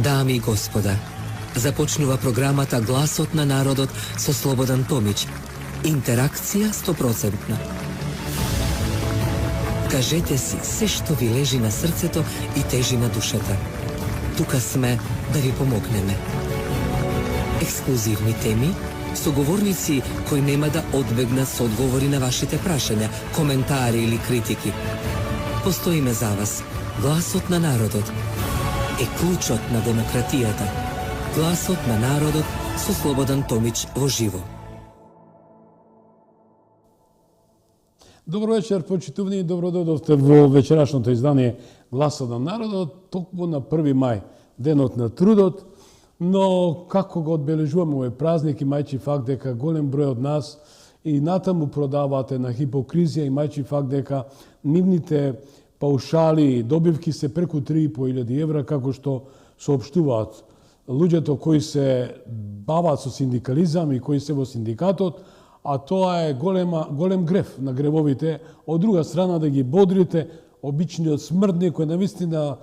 Дами и господа, започнува програмата Гласот на народот со Слободан Томич. Интеракција 100%. Кажете си се што ви лежи на срцето и тежи на душата. Тука сме да ви помогнеме. Ексклузивни теми, соговорници кои нема да одбегнат со одговори на вашите прашања, коментари или критики. Постоиме за вас. Гласот на народот е клучот на демократијата. Гласот на народот со Слободан Томич во живо. Добро вечер, почитувани, и добро дојдовте во вечерашното издание Гласот на народот, токму на 1 мај, денот на трудот, но како го одбележуваме овој празник, имајќи факт дека голем број од нас и натаму продавате на хипокризија, имајќи факт дека нивните паушали и добивки се преку 3.500 евра, како што соопштуваат луѓето кои се бават со синдикализам и кои се во синдикатот, а тоа е голем греф на гревовите. Од друга страна да ги бодрите обичниот смртник кој навистина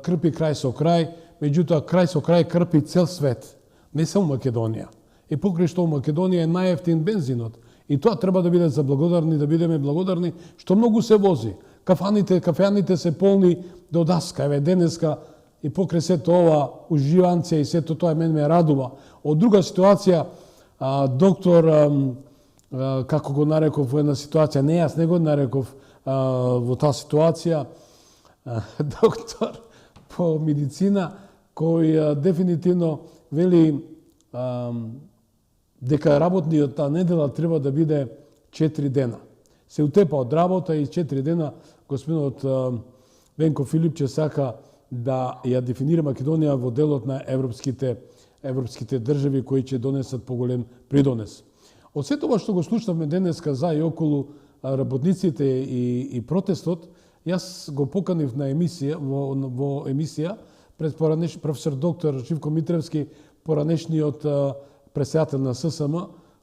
крпи крај со крај, меѓутоа крај со крај крпи цел свет, не само Македонија. И покрај што Македонија е најевтин бензинот. И тоа треба да биде заблагодарни, да бидеме благодарни што многу се вози. Кафеаните се полни до даска, еве денеска, и покрај сето ова уживанција и сето тоа мен ме радува. Од друга ситуација, доктор, како го нареков во една ситуација, не јас не го нареков во таа ситуација, доктор по медицина, кој дефинитивно вели дека работниот недела треба да биде 4 дена. Се утепа од работа и 4 дена господинот Венко Филипче сака да ја дефинира Македонија во делот на европските држави кои ќе донесат поголем придонес. Од сето ова што го слушнавме денеска за и околу работниците и протестот, јас го поканив на емисија, во емисија пред професор доктор Живко Митревски, поранешниот председател на ССМ,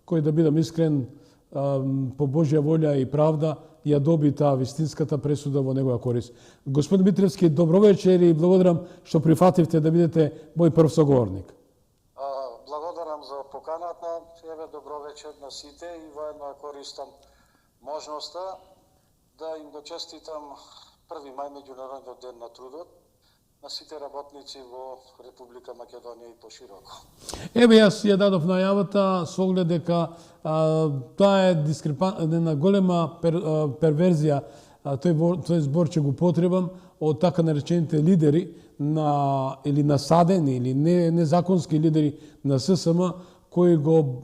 кој, да бидам искрен, по Божја волја и правда, ја доби таа вистинската пресуда во негова корист. Господин Митревски, добро вечер и благодарам што прифативте да бидете мој прв соговорник. Благодарам за поканата. Еве, добро вечер на сите и воедно користам можноста да им го честитам 1 мај, меѓународниот ден на трудот, на сите работници во Република Македонија и пошироко. Еве, јас ја дадов најавата со оглед дека тоа е една голема перверзија, тој збор ќе го потребам од така наречените лидери или насадени или незаконски лидери на ССМ, кои го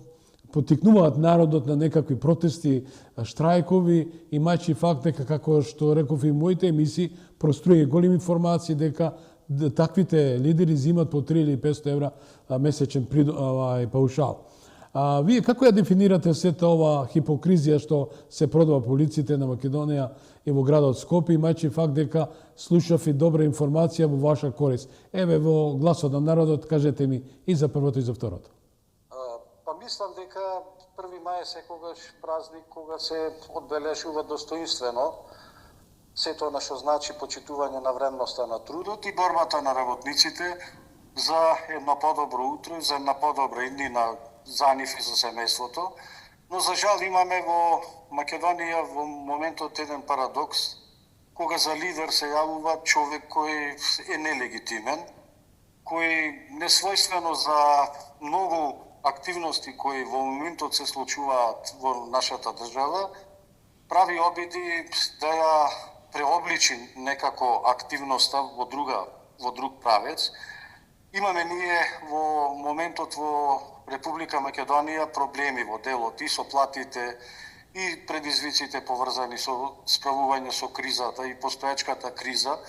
потикнуваат народот на некакви протести, штрајкови, имајќи факт дека, како што реков и моите емисии, проструи големи информации дека таквите лидери зимат по 3 или 500 евра месечен паушал. Вие како ја дефинирате сета ова хипокризија што се продава по улиците на Македонија и во градот Скопје, имајќи факт дека слушав и добра информација во ваша корист? Еве, во Гласот на народот, кажете ми и за првото и за второто. Мислам дека 1 мај е секогаш празник кога се одбележува достоинствено сето на што значи почитување на вредноста на трудот и борбата на работниците за едно подобро утро, за една подобра иднина за нив и за семејството. Но за жал имаме во Македонија во моментот еден парадокс, кога за лидер се јавува човек кој е нелегитимен, кој несвојствено за многу активности кои во моментот се случуваат во нашата држава, прави обиди да ја преобличи некако активноста во друг правец. Имаме ние во моментот во Република Македонија проблеми во делот и со платите и предизвиците поврзани со справување со кризата и постоечката криза.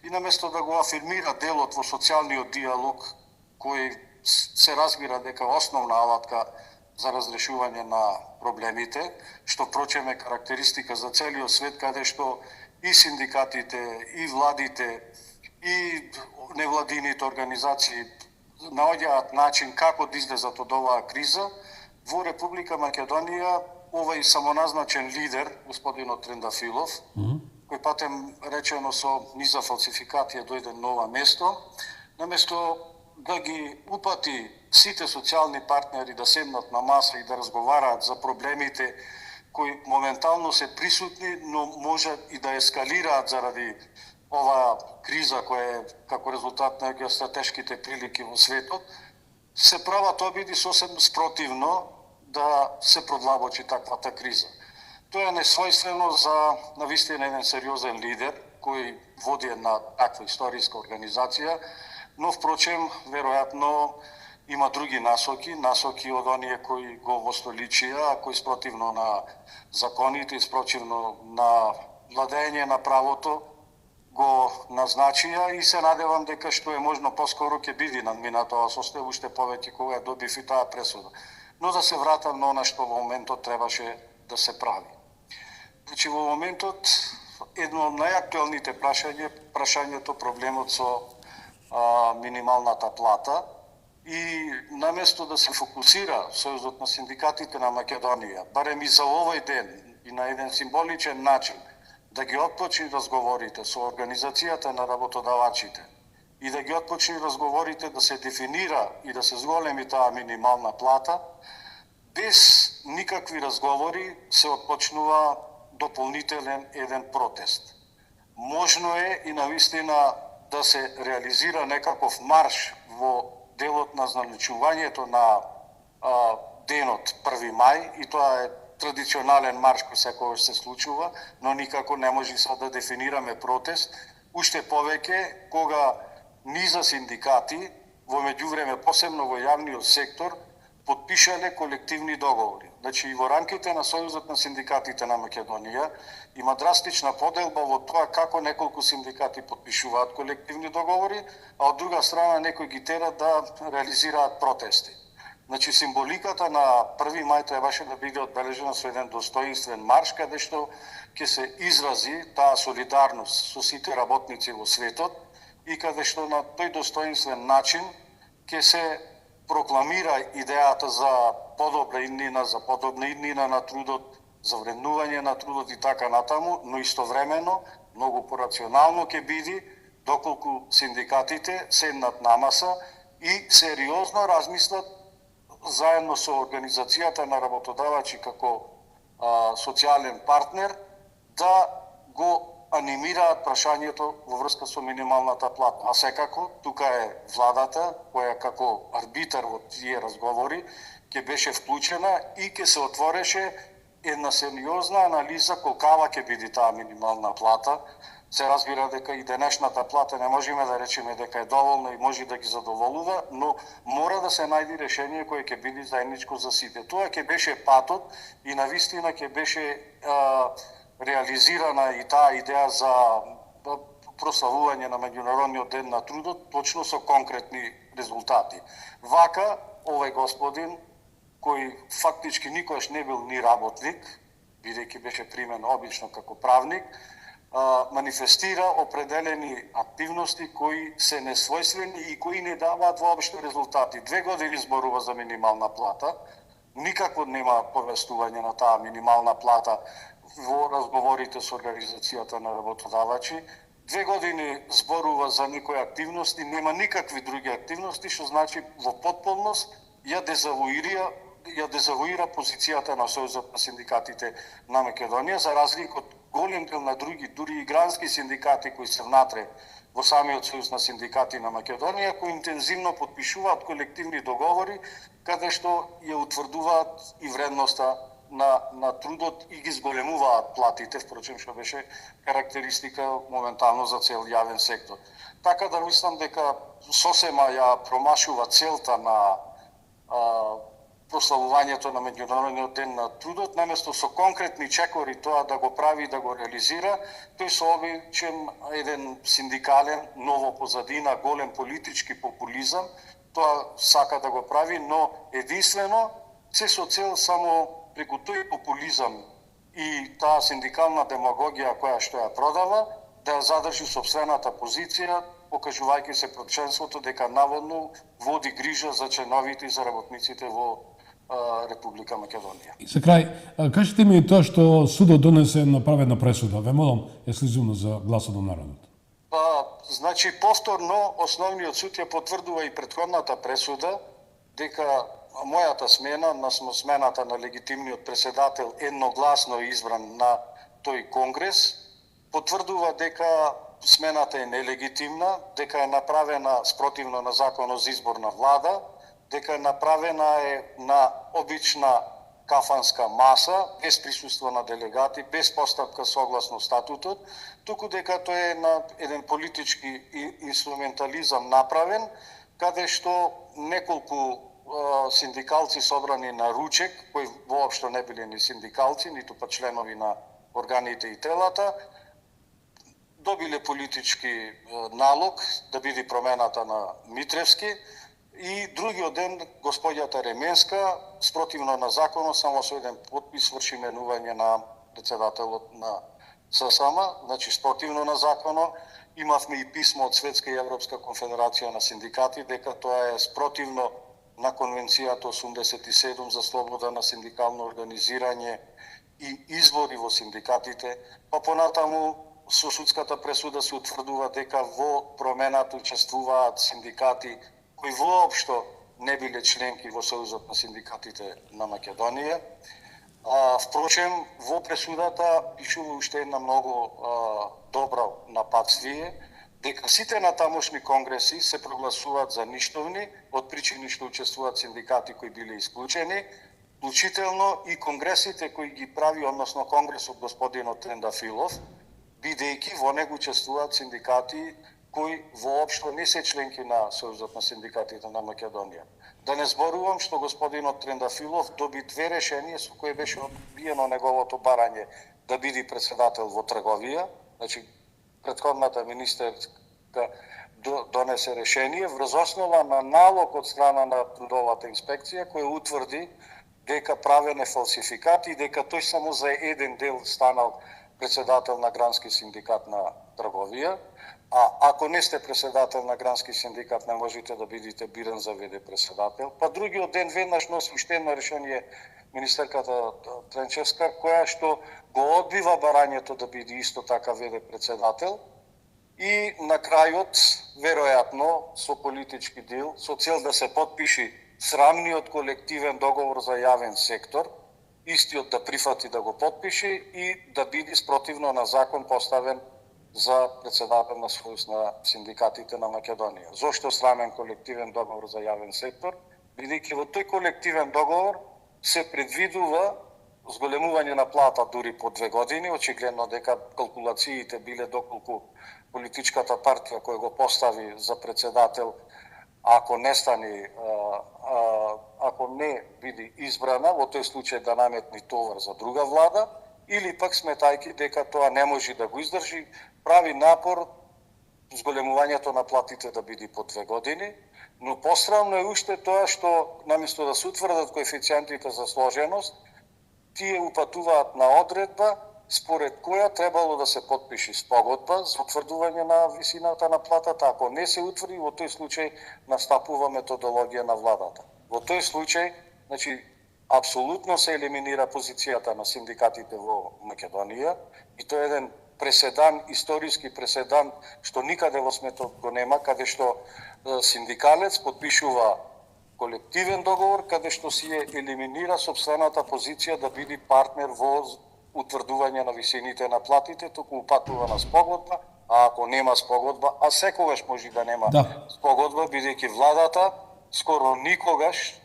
И наместо да го афирмира делот во социјалниот диалог, кој се разбира дека основна алатка за разрешување на проблемите, што впрочем е карактеристика за целиот свет, каде што и синдикатите, и владите, и невладините организации наоѓаат начин како да излезат од оваа криза. Во Република Македонија овој самоназначен лидер, господинот Трендафилов, кој патем речено со низа фалсификација дојде на ова место, наместо да ги упати сите социјални партнери да седнат на маса и да разговараат за проблемите кои моментално се присутни, но можат и да ескалираат заради оваа криза која е како резултат на геостратешките прилики во светот, се прават обиди сосем спротивно да се продлабочи таквата криза. Тоа е несвојствено за навистина еден сериозен лидер кој води една таква историска организација, но впрочем, веројатно има други насоки од оние кои го востоличија, кои спротивно на законите и спротивно на владење на правото го назначија и се надевам дека што е можно поскоро ќе биде надминато ова состојба уште повеќе кога ја добив и таа пресуда. Но да се вратам на она што во моментот требаше да се прави. Значи во моментот едно од најактуелните прашањето проблемот со минималната плата и наместо да се фокусира Сојузот на синдикатите на Македонија, барем и за овој ден и на еден символичен начин да ги отпочни разговорите со организацијата на работодавачите и да ги отпочни разговорите да се дефинира и да се зголеми таа минимална плата, без никакви разговори се отпочнува дополнителен еден протест. Можно е и навистина да се реализира некаков марш во делот на значувањето на денот 1 мај и тоа е традиционален марш кој секогаш се случува, но никако не може сега да дефинираме протест, уште повеќе кога низа синдикати во меѓувреме посебно во јавниот сектор потпишале колективни договори. Значи и во рамките на Сојузот на синдикатите на Македонија има драстична поделба во тоа како неколку синдикати потпишуваат колективни договори, а од друга страна некои ги терат да реализираат протести. Значи символиката на 1 мај требаше да биде одбележена со еден достоинствен марш каде што ќе се изрази таа солидарност со сите работници во светот и каде што на тој достоинствен начин ќе се прокламира идејата за подобра иднина, за подобна иднина на трудот, за вреднување на трудот и така натаму, но истовремено многу порационално ќе биде доколку синдикатите седнат на маса и сериозно размислат заедно со организацијата на работодавачи како социјален партнер да го анимираат прашањето во врска со минималната плата. А секако, тука е владата, која како арбитар во тие разговори ќе беше вклучена и ќе се отвореше една сериозна анализа колкава ќе биде таа минимална плата. Се разбира дека и денешната плата не можеме да речеме дека е доволна и може да ги задоволува, но мора да се најде решение кое ќе биде заедничко за сите. Тоа ќе беше патот и навистина ќе беше реализирана и таа идеја за прославување на Меѓународниот ден на трудот, точно со конкретни резултати. Вака, овој господин, кој фактички никогаш не бил ни работник, бидејќи беше примен обично како правник, манифестира определени активности кои се несвојствени и кои не даваат воопшто резултати. 2 години зборува за минимална плата, никако нема повестување на таа минимална плата во разговорите со организацијата на работодавачи. 2 години зборува за некои активности, нема никакви други активности, што значи во потполност ја дезавуира позицијата на Сојузот на синдикатите на Македонија, за разлика од голем дел на други, дури и грански синдикати кои се внатре во самиот Сојуз на синдикати на Македонија, кои интензивно потпишуваат колективни договори, каде што ја утврдуваат и вредноста на трудот и ги зголемуваат платите, впрочем што беше карактеристика моментално за цел јавен сектор. Така да мислам дека сосема ја промашува целта на прославувањето на Меѓународниот ден на трудот, наместо со конкретни чекори тоа да го прави и да го реализира, тој со обичен еден синдикален, ново позадина, голем политички популизам, тоа сака да го прави, но единствено се со цел само преку тој популизам и таа синдикална демагогија која што ја продава, да ја задржи сопствената позиција, покажувајќи се пред членството дека наводно води грижа за членовите и за работниците во Република Македонија. И за крај, кажете ми тоа што судот донесе направена пресуда. Ве молам, ексклузивно за гласот на народот. Значи, повторно, основниот суд ја потврдува и претходната пресуда, дека мојата смена, на смената на легитимниот председател едногласно избран на тој конгрес, потврдува дека смената е нелегитимна, дека е направена спротивно на законот за избор на влада, дека е направена на обична кафанска маса, без присуство на делегати, без постапка согласно статутот, туку дека тој е на еден политички инструментализам направен, каде што неколку синдикалци собрани на ручек, кои воопшто не биле ни синдикалци, ниту па членови на органите и телата, добиле политички налог да биде промената на Митревски, и другиот ден господјата Ременска, спротивно на законот, само со еден потпис врши именување на председателот на ССМ, значи спротивно на законот. Имавме и писмо од Светска и Европска конфедерација на синдикати дека тоа е спротивно на Конвенцијата 87 за слобода на синдикално организирање и избори во синдикатите. Па понатаму со судската пресуда се утврдува дека во промената учествуваат синдикати кои воопшто не биле членки во Сојузот на синдикатите на Македонија. Впрочем, во пресудата пишува уште една многу добро нападствие, дека сите на тамошни конгреси се прогласуваат за ништовни, од причини што учествуваат синдикати кои биле исклучени, вклучително и конгресите кои ги прави, односно конгресот господинот Трендафилов, бидејќи во него учествуваат синдикати кои воопшто не се членки на Сојузот на синдикатите на Македонија. Да не зборувам што господинот Трендафилов доби 2 решенија со кои беше одбиено неговото барање да биде председател во трговија. Значи, претходната министерка донесе решение врз основа на налог од страна на трудовата инспекција која утврди дека правен е фалсификат и дека тој само за еден дел станал председател на Грански синдикат на трговија, а ако не сте председател на Грански синдикат не можете да бидете биран за ВД председател. Па другиот ден веднаш носи уште едно решение министерката Тренчевска, која што го одбива барањето да биде исто така ВД председател и на крајот, веројатно, со политички дел, со цел да се потпиши срамниот колективен договор за јавен сектор, истиот да прифати да го потпише и да биде спротивно на закон поставен за председател на Сојуз на синдикатите на Македонија. Зошто срамен колективен договор за јавен сектор? Бидејќи во тој колективен договор се предвидува зголемување на плата дури по 2 години, очигледно дека калкулациите биле доколку политичката партија која го постави за председател, ако не стане, ако не биде избрана, во тој случај да наметни товар за друга влада, или пак сметајќи дека тоа не може да го издржи, прави напор зголемувањето на платите да биде по 2 години, но посрамно е уште тоа што наместо да се утврдат коефициентите за сложеност, тие упатуваат на одредба според која требало да се потпиши спогодба за утврдување на висината на платата. Ако не се утврди, во тој случај настапува методологија на владата. Во тој случај, значи, апсолутно се елиминира позицијата на синдикатите во Македонија и тоа е еден преседан, историски преседан, што никаде во светот го нема, каде што синдикалец подпишува колективен договор, каде што си е елиминира сопствената позиција да биде партнер во утврдување на висините на платите, туку упатува на спогодба, а ако нема спогодба, а секогаш може да нема спогодба, бидејќи владата скоро никогаш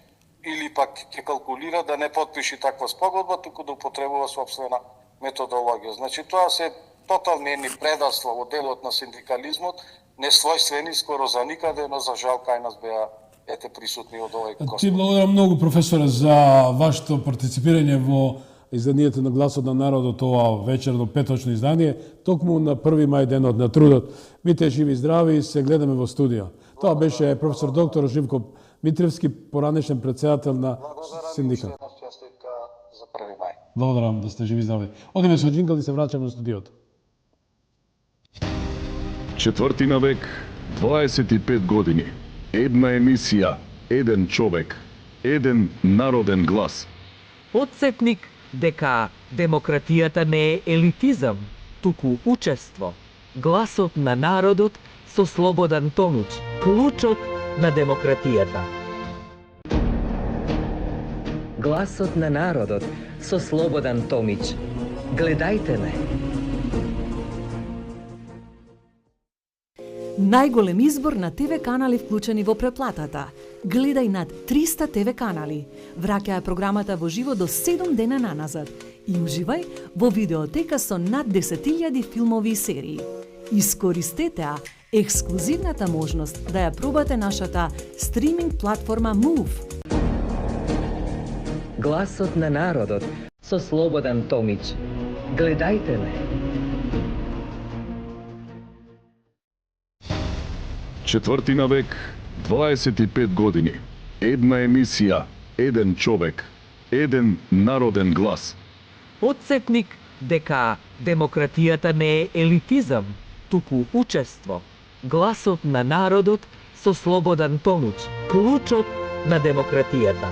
или пак ќе калкулира да не потпиши таква спогодба, туку да употребува собствена методологија. Значи, тоа се тотални едни предавства во делот на синдикализмот, несвојствени скоро за никаде, но за жал кај нас беа присутни од овој костюм. Ти благодарам многу, професоре, за вашето партиципирање во изданието на Гласот на народот, ова вечерно петочно издание, токму на 1 мај, денот на трудот. Бите живи и здрави и се гледаме во студио. Тоа беше професор доктор Живко Митревски, поранешен председател на синдикат. За 1 мај. Благодарам да сте живи и здрави. Одиме со джингл и се враќаме на студиото. Четвртина век, 25 години, една емисија, еден човек, еден народен глас. Подсетник дека демократијата не е елитизам, туку учество. Гласот на народот со Слободан Томич, клучот на демократијата. Гласот на народот со Слободан Томич. Гледајте ме. Најголем избор на ТВ канали вклучени во преплатата. Гледај над 300 ТВ канали. Враќаја програмата во живо до 7 дена наназад. И уживај во видеотека со над 10.000 филмови и серии. Искористете ја ексклузивната можност да ја пробате нашата стриминг платформа Move. Гласот на народот со Слободан Томич. Гледајте ме. Четвртина век, 25 години. Една емисија, еден човек, еден народен глас. Подсетник дека демократијата не е елитизам, туку учество. Гласот на народот со Слободан Томич, клучот на демократијата.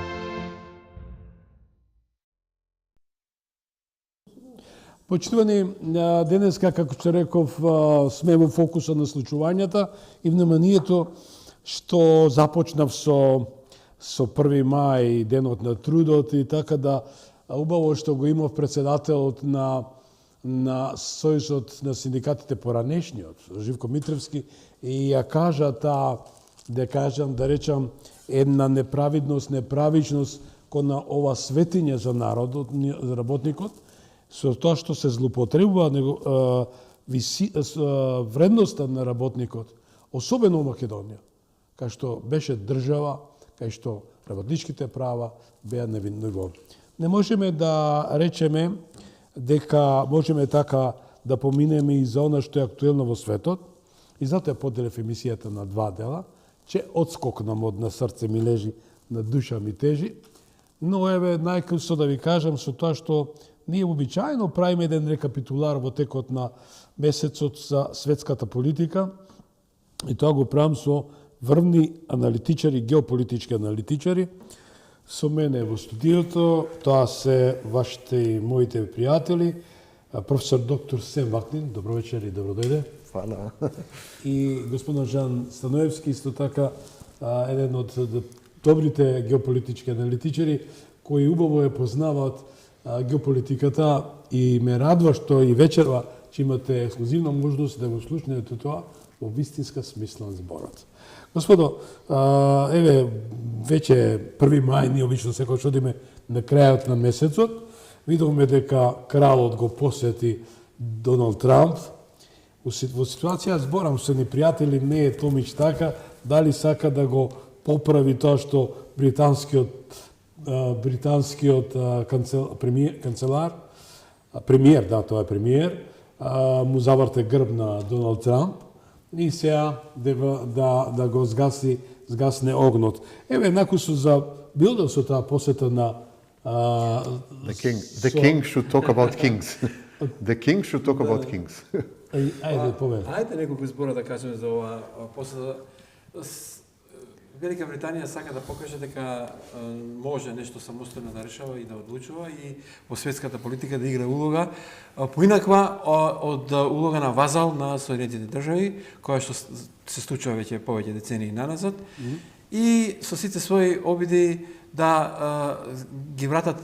Почитувани, денеска, како што реков, сме во фокусот на случувањата и вниманието што започнав со 1. мај, денот на трудот и така да убаво што го имав председателот на Сојузот на синдикатите поранешниот, Живко Митревски, и ја кажа да речам, една неправедност, неправичност кон ова светиње за народот, за работникот, со тоа што се злоупотребува вредноста на работникот, особено во Македонија, кај што беше држава, кај што работничките права беа на ниво. Не можеме да речеме дека можеме така да поминеме и за она што е актуелно во светот, и затоа поделев емисијата на 2 дела, че одскокнам од на срце ми лежи, на душа ми тежи, но еве најкрсо да ви кажам со тоа што ние обичајно правиме еден рекапитулар во текот на месецот за светската политика и тоа го правам со врвни аналитичари, геополитички аналитичари. Со мене во студиото, тоа се вашите и моите пријатели, професор доктор Сем Вакнин, добро вечер и добро дојде. Фала. И господин Жан Станоевски, исто така еден од добрите геополитички аналитичари, кои убаво ја познаваат геополитиката и ме радва што и вечерва че имате ексклузивна можност да го слушнете тоа во вистинска смисла на зборот. Господо, еве, веќе 1. мај, ние обично секој одиме на крајот на месецот, видовме дека кралот го посети Доналд Трамп. Во ситуација, зборам со ни пријатели, не е Томич така, дали сака да го поправи тоа што британскиот премиер, да, тоа е премиер, му заврте грб на Доналд Трамп и сега да го згасне огнот. Еве, накусу за билдо со таа посета на The king should talk about kings. The king should talk about kings. Ајде, повеќе. Ајде неколку збора да кажеме за ова посета. Велика Британија сака да покаже дека може нешто самостојно да решава и да одлучува и во светската политика да игра улога поинаква од улога на вазал на Соединетите држави, која што се случува веќе повеќе децении наназад, и со сите своји обиди да ги вратат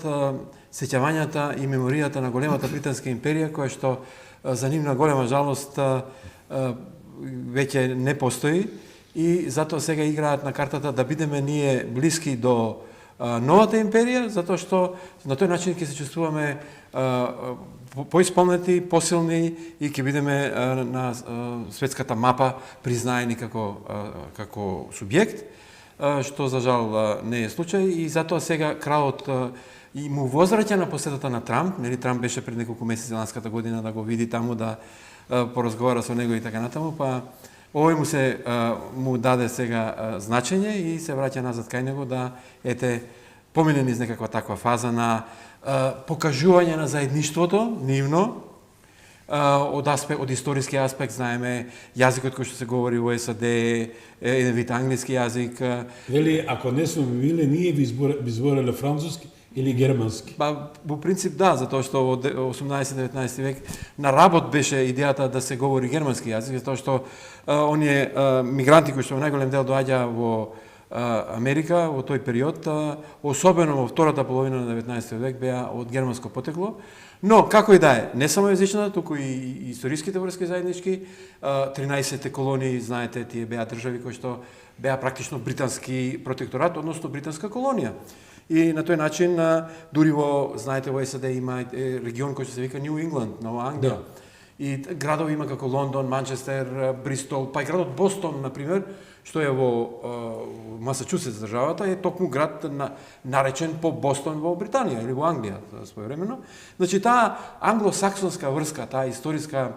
сеќавањата и меморијата на големата британска империја, која што за нивна голема жалост веќе не постои. И затоа сега играат на картата да бидеме ние блиски до новата империја, затоа што на тој начин ќе се чувствуваме поисполнети, посилни и ќе бидеме на светската мапа признаени како субјект, што за жал не е случај, и затоа сега кралот и му возвраќа на посетата на Трамп. Нели Трамп беше пред неколку месеци ланската година да го види таму, да поразговара со него и така натаму, па овој му даде сега значење и се враќа назад кај него да помине низ некаква таква фаза на покажување на заедништвото нивно од историски аспект. Знаеме јазикот кој што се говори во САД е еден вид англиски јазик. Вели, ако не сме били, ние би збореле француски или германски? Па, во принцип да, затоа што во 18-19 век на работ беше идејата да се говори германски јазик, затоа што оние мигранти кои што во најголем дел доаѓа во Америка во тој период, особено во втората половина на 19 век, беа од германско потекло. Но, како и да е, не само јазичната, туку и историските врски заеднички, 13 колонии, знаете, тие беа држави кои што беа практично британски протекторат, односно британска колонија. И на тој начин, дури во, знаете, во САД има регион кој се вика Нью Ингланд, Нова Англија. И градови има како Лондон, Манчестер, Бристол, па и градот Бостон, например, што е во Масачусетс државата, е токму град наречен по Бостон во Британија или во Англија своевремено. Значи, таа англосаксонска врска, таа историска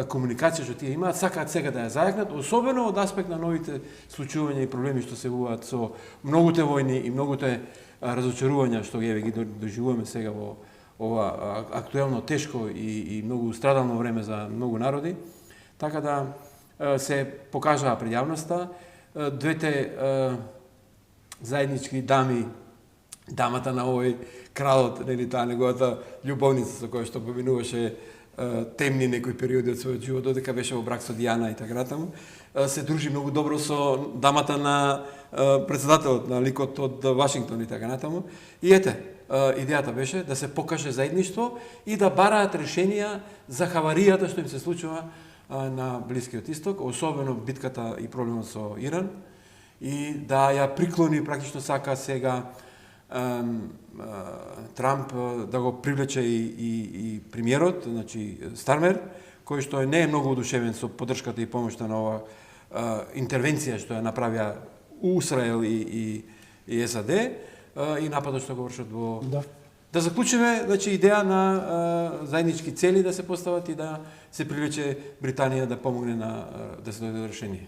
комуникација што тие имаат, сакаат сега да ја зајакнат, особено од аспект на новите случувања и проблеми што се вуваат со многуте војни и многуте разочарувања што ги доживуваме сега во ова актуелно тешко и многу страдално време за многу народи. Така да се покажаа пред јавноста двете заеднички дами, дамата на овој кралот, нели таа неговата љубовница со која што поминуваше темни некои периоди од својот живот, додека беше во брак со Дијана и така натаму, се дружи многу добро со дамата на председателот на ликот од Вашингтон и така натаму. И ете, идејата беше да се покаже заедништво и да бараат решенија за хаваријата што им се случува на Блискиот Исток, особено битката и проблемот со Иран, и да ја приклони, практично сака сега Трамп да го привлече и премиерот, значи Стармер, кој што не е многу одушевен со поддршката и помошта на ова интервенција што ја направија Израел и САД и нападот што го вршат во... Да заклучиме, значи, идеја на заеднички цели да се постават и да се привлече Британија да помогне да се дојде до решение.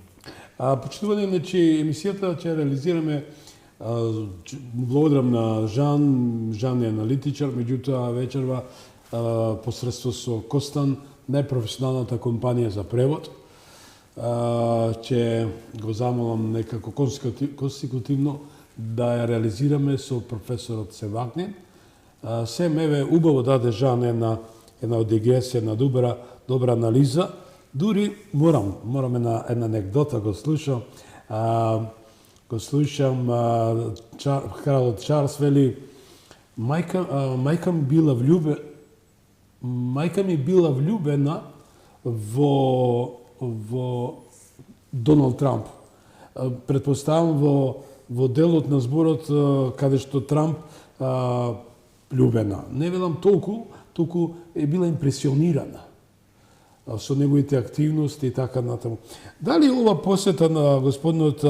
Почитувани, значи, емисијата ќе реализираме благодарам на Жан е аналитичар, меѓутоа вечерва посредство со Костан, најпрофесионалната компанија за превод, ќе го замолам некако конститутивно да ја реализираме со професорот Севакнин. Сем еве убаво даде Жан една дигесија, една добра анализа. Дури морам една анекдота го слушам. Кралот Чарлс вели мајка ми била влюбена во Доналд Трамп. Предпоставам во делот на зборот каде што Трамп љубена. Не велам толку е била импресионирана со неговите активности и така натаму. Дали ова посета на господинот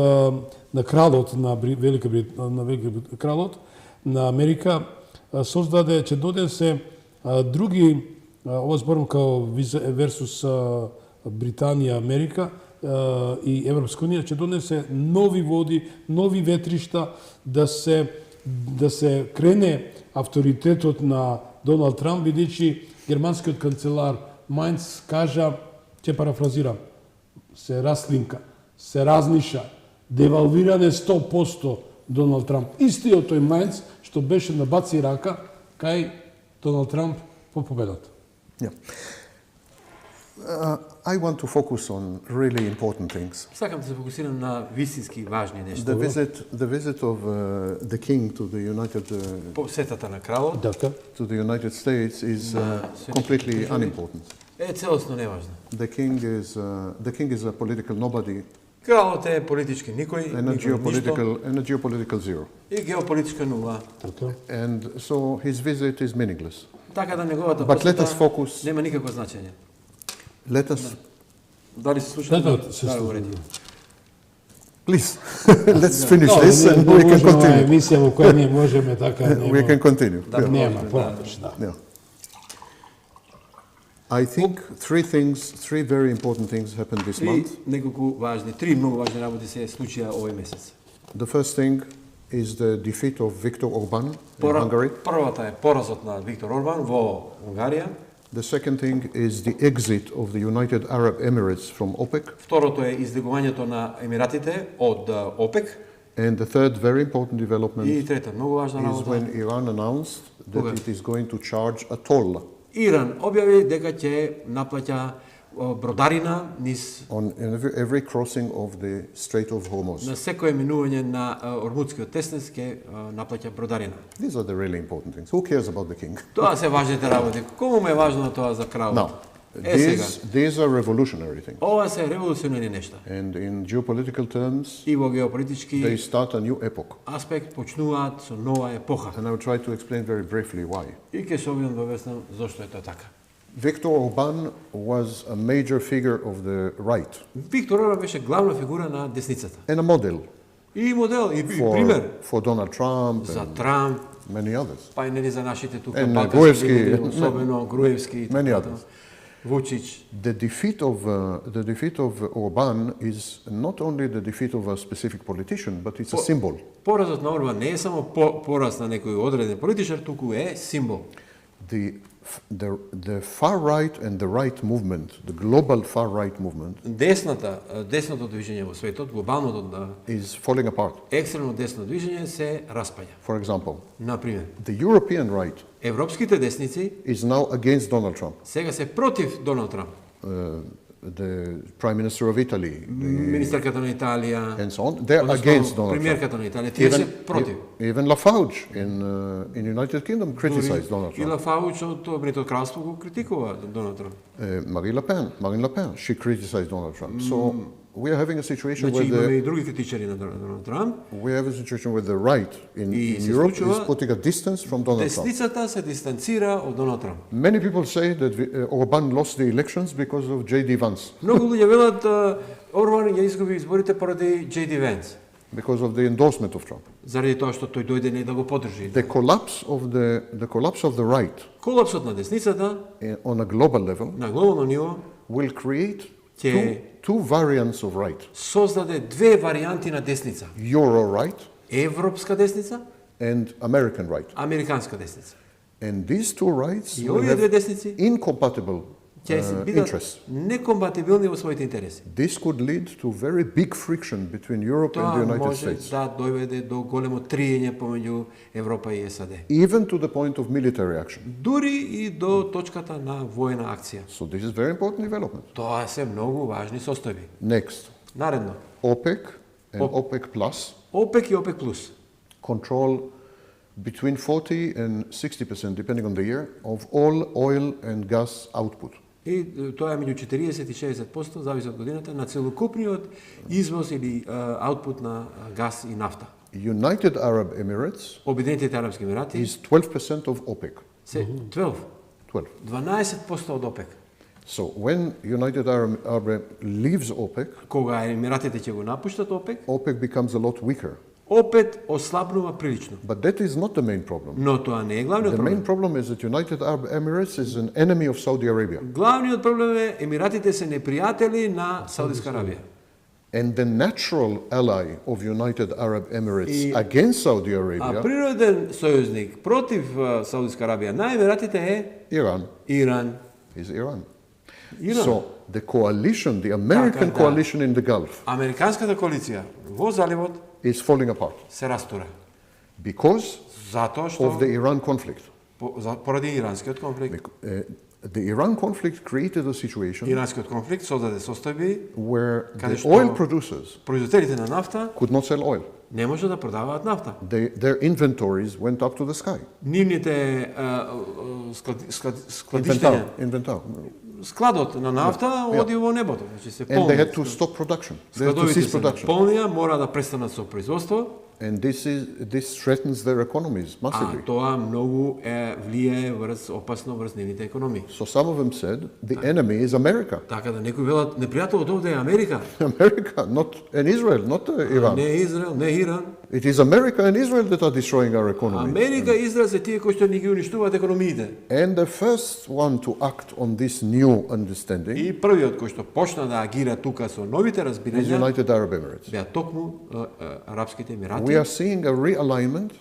на кралот на Велика кралот на Америка создаде, ќе донесе други, ова зборам као версус Британија, Америка и Европска унија, ќе донесе нови води, нови ветришта, да се крене авторитетот на Доналд Трамп, бидејќи германскиот канцелар Мајнц кажа, ќе парафразирам, се раслинка, се разниша, девалвиране 100% Доналд Трамп. Истиот тој Мајнц што беше на баци рака кај Доналд Трамп по победата. I want to focus on really important things. Сакам да се фокусирам на вистински важни нешта. The visit of the king to the посетата на кралот to the United States is completely unimportant. Е целосно неважно. The king is a political nobody. Кралот е политички никој, and a geopolitical zero. И геополитичка нула. And so his visit is meaningless. Така да неговата посета нема никакво значење. Дали се слушате? Please, let's finish this and we can continue. Емисија во која ние можеме така we can continue. Нема понатоа. I think three very important things happened this month. Три многу важни работи се случија овој месец. The first thing is the defeat of Viktor Orban in Hungary. Првата е поразот на Виктор Орбан во Унгарија. The second thing is the exit of the United Arab Emirates from OPEC. Второто е излегувањето на Емиратите од ОПЕК. And the third very important И development трета, многу важна is работа. when Iran announced that Кога? it is going to charge a toll Иран објави дека ќе наплаќа бродарина низ on every crossing of the Strait of Hormuz. на секое минување на Ормудскиот теснес ќе наплаќа бродарина. These are the really important things. Who cares about the king? Тоа се важните работи. Кому му е важно тоа за кралот? Now, сега. these are revolutionary things. Ова се револуционерни нешта. And in geopolitical terms, И во they геополитички start a new epoch. аспект почнуваат со нова епоха. And I will try to explain very briefly why. И ќе се обидам да објаснам зошто е тоа така. Viktor Orban was a major figure of the right Виктор Орбан беше главна фигура на десницата. and a model И модел, и пример for Donald Trump за and Трамп, many others. па и нели за нашите тука And балкански Груевски, лидери, особено Груевски и many така others. Вучич. The defeat of Orban is not only the defeat of a specific politician, but it's a symbol. Поразот на Орбан не е само пораз на некој одреден политичар, туку е символ. The far right and the right movement, the global far right movement, Десното движење во светот, глобалното is falling apart. екстремно десно движење се распаѓа. For example, Например, the European right европските десници is now against Donald Trump, сега се против Доналд Трамп. the Prime Minister of Italy, Министерката на Италија, and so on. They're односно, against Donald Trump. премиерката на Италија, тие се против. Even Lafarge in United Kingdom criticized Donald И Trump. Лафауч од Обединетото кралство го критикува Доналд Трамп. Marine Le Pen, she criticized Donald Trump. So we are having a situation Значи имаме where и други критичари на Доналд Трамп. we have a situation where the right in И се Europe случува is putting a distance from Donald Trump. Десницата се дистанцира од Доналд Трамп. Many people say that Orban lost the elections because of J.D. Vance, Многу луѓе велат Орбан ја изгуби изборите поради J.D. Венс, because of the endorsement of Trump. заради тоа што тој дојде не да го поддржи. The collapse of the right Колапсот на десницата on a global level на глобално ниво will create ќе two variants of right. создаде две варијанти на десница. Euro right Европска десница, and American right. американска десница. And these two rights И will овие две have десници incompatible ќе се бидат interests. некомпатибилни во своите интереси. This could lead to very big friction between Europe and Тоа the United може States, да доведе до големо триење помеѓу Европа и САД. even to the point of military action. Дури и до точката на војна акција. So this is very important development. Тоа се многу важни состојби. Next, Наредно, OPEC and Op- OPEC Plus ОПЕК и ОПЕК плюс control between 40 and 60%, depending on the year, of all oil and gas output. и тоа е меѓу 40 и 60%, зависи од годината, на целокупниот извоз или аутпут на газ и нафта. United Arab Emirates Обединетите арапски емирати is 12% of OPEC. се 12%, 12. од ОПЕК. So when United Arab leaves OPEC, Кога емиратите ќе го напуштат ОПЕК, OPEC becomes a lot weaker. опет ослабнува прилично. But that is not the main problem. Но тоа не е главниот The main проблем. problem is that United Arab Emirates is an enemy of Saudi Arabia. Главниот проблем е емиратите се непријатели на Саудиска Арабија. And the natural ally of United Arab Emirates И- against Saudi А Arabia, природен сојузник против Саудиска Арабија на емиратите е Iran, Иран. is Iran. Иран. So the coalition, the American да. coalition in the Gulf, Американската коалиција во заливот is falling apart се растура. because Затоа што of the Iran conflict. поради иранскиот конфликт. The Iran conflict created a situation Иранскиот конфликт создаде состојби where Каде the што- oil producers производителите на нафта could not sell oil. не може да продаваат нафта. Their inventories went up to the sky. Нивните складиштења, Inventar. складот на нафта оди во небото, значи се And they полни. had to stop production. They had to Складовите cease се production. наполнија, мора да престанат со производство, And this threatens their economies а massively. тоа многу влијае опасно врз нивните економии. So some of them said the enemy is America. Така да некои велат непријателот овде е Америка, America, and Israel, not Iran. не Израел, не Иран. It is America and Israel that are destroying our economy. Америка и Израел се тие кои што ни ги уништуваат економиите. And the first one to act on this new understanding И првиот кој што почна да агира тука со новите is разбирања United Arab Emirates. беа токму Арапските Емирати. We are seeing a realignment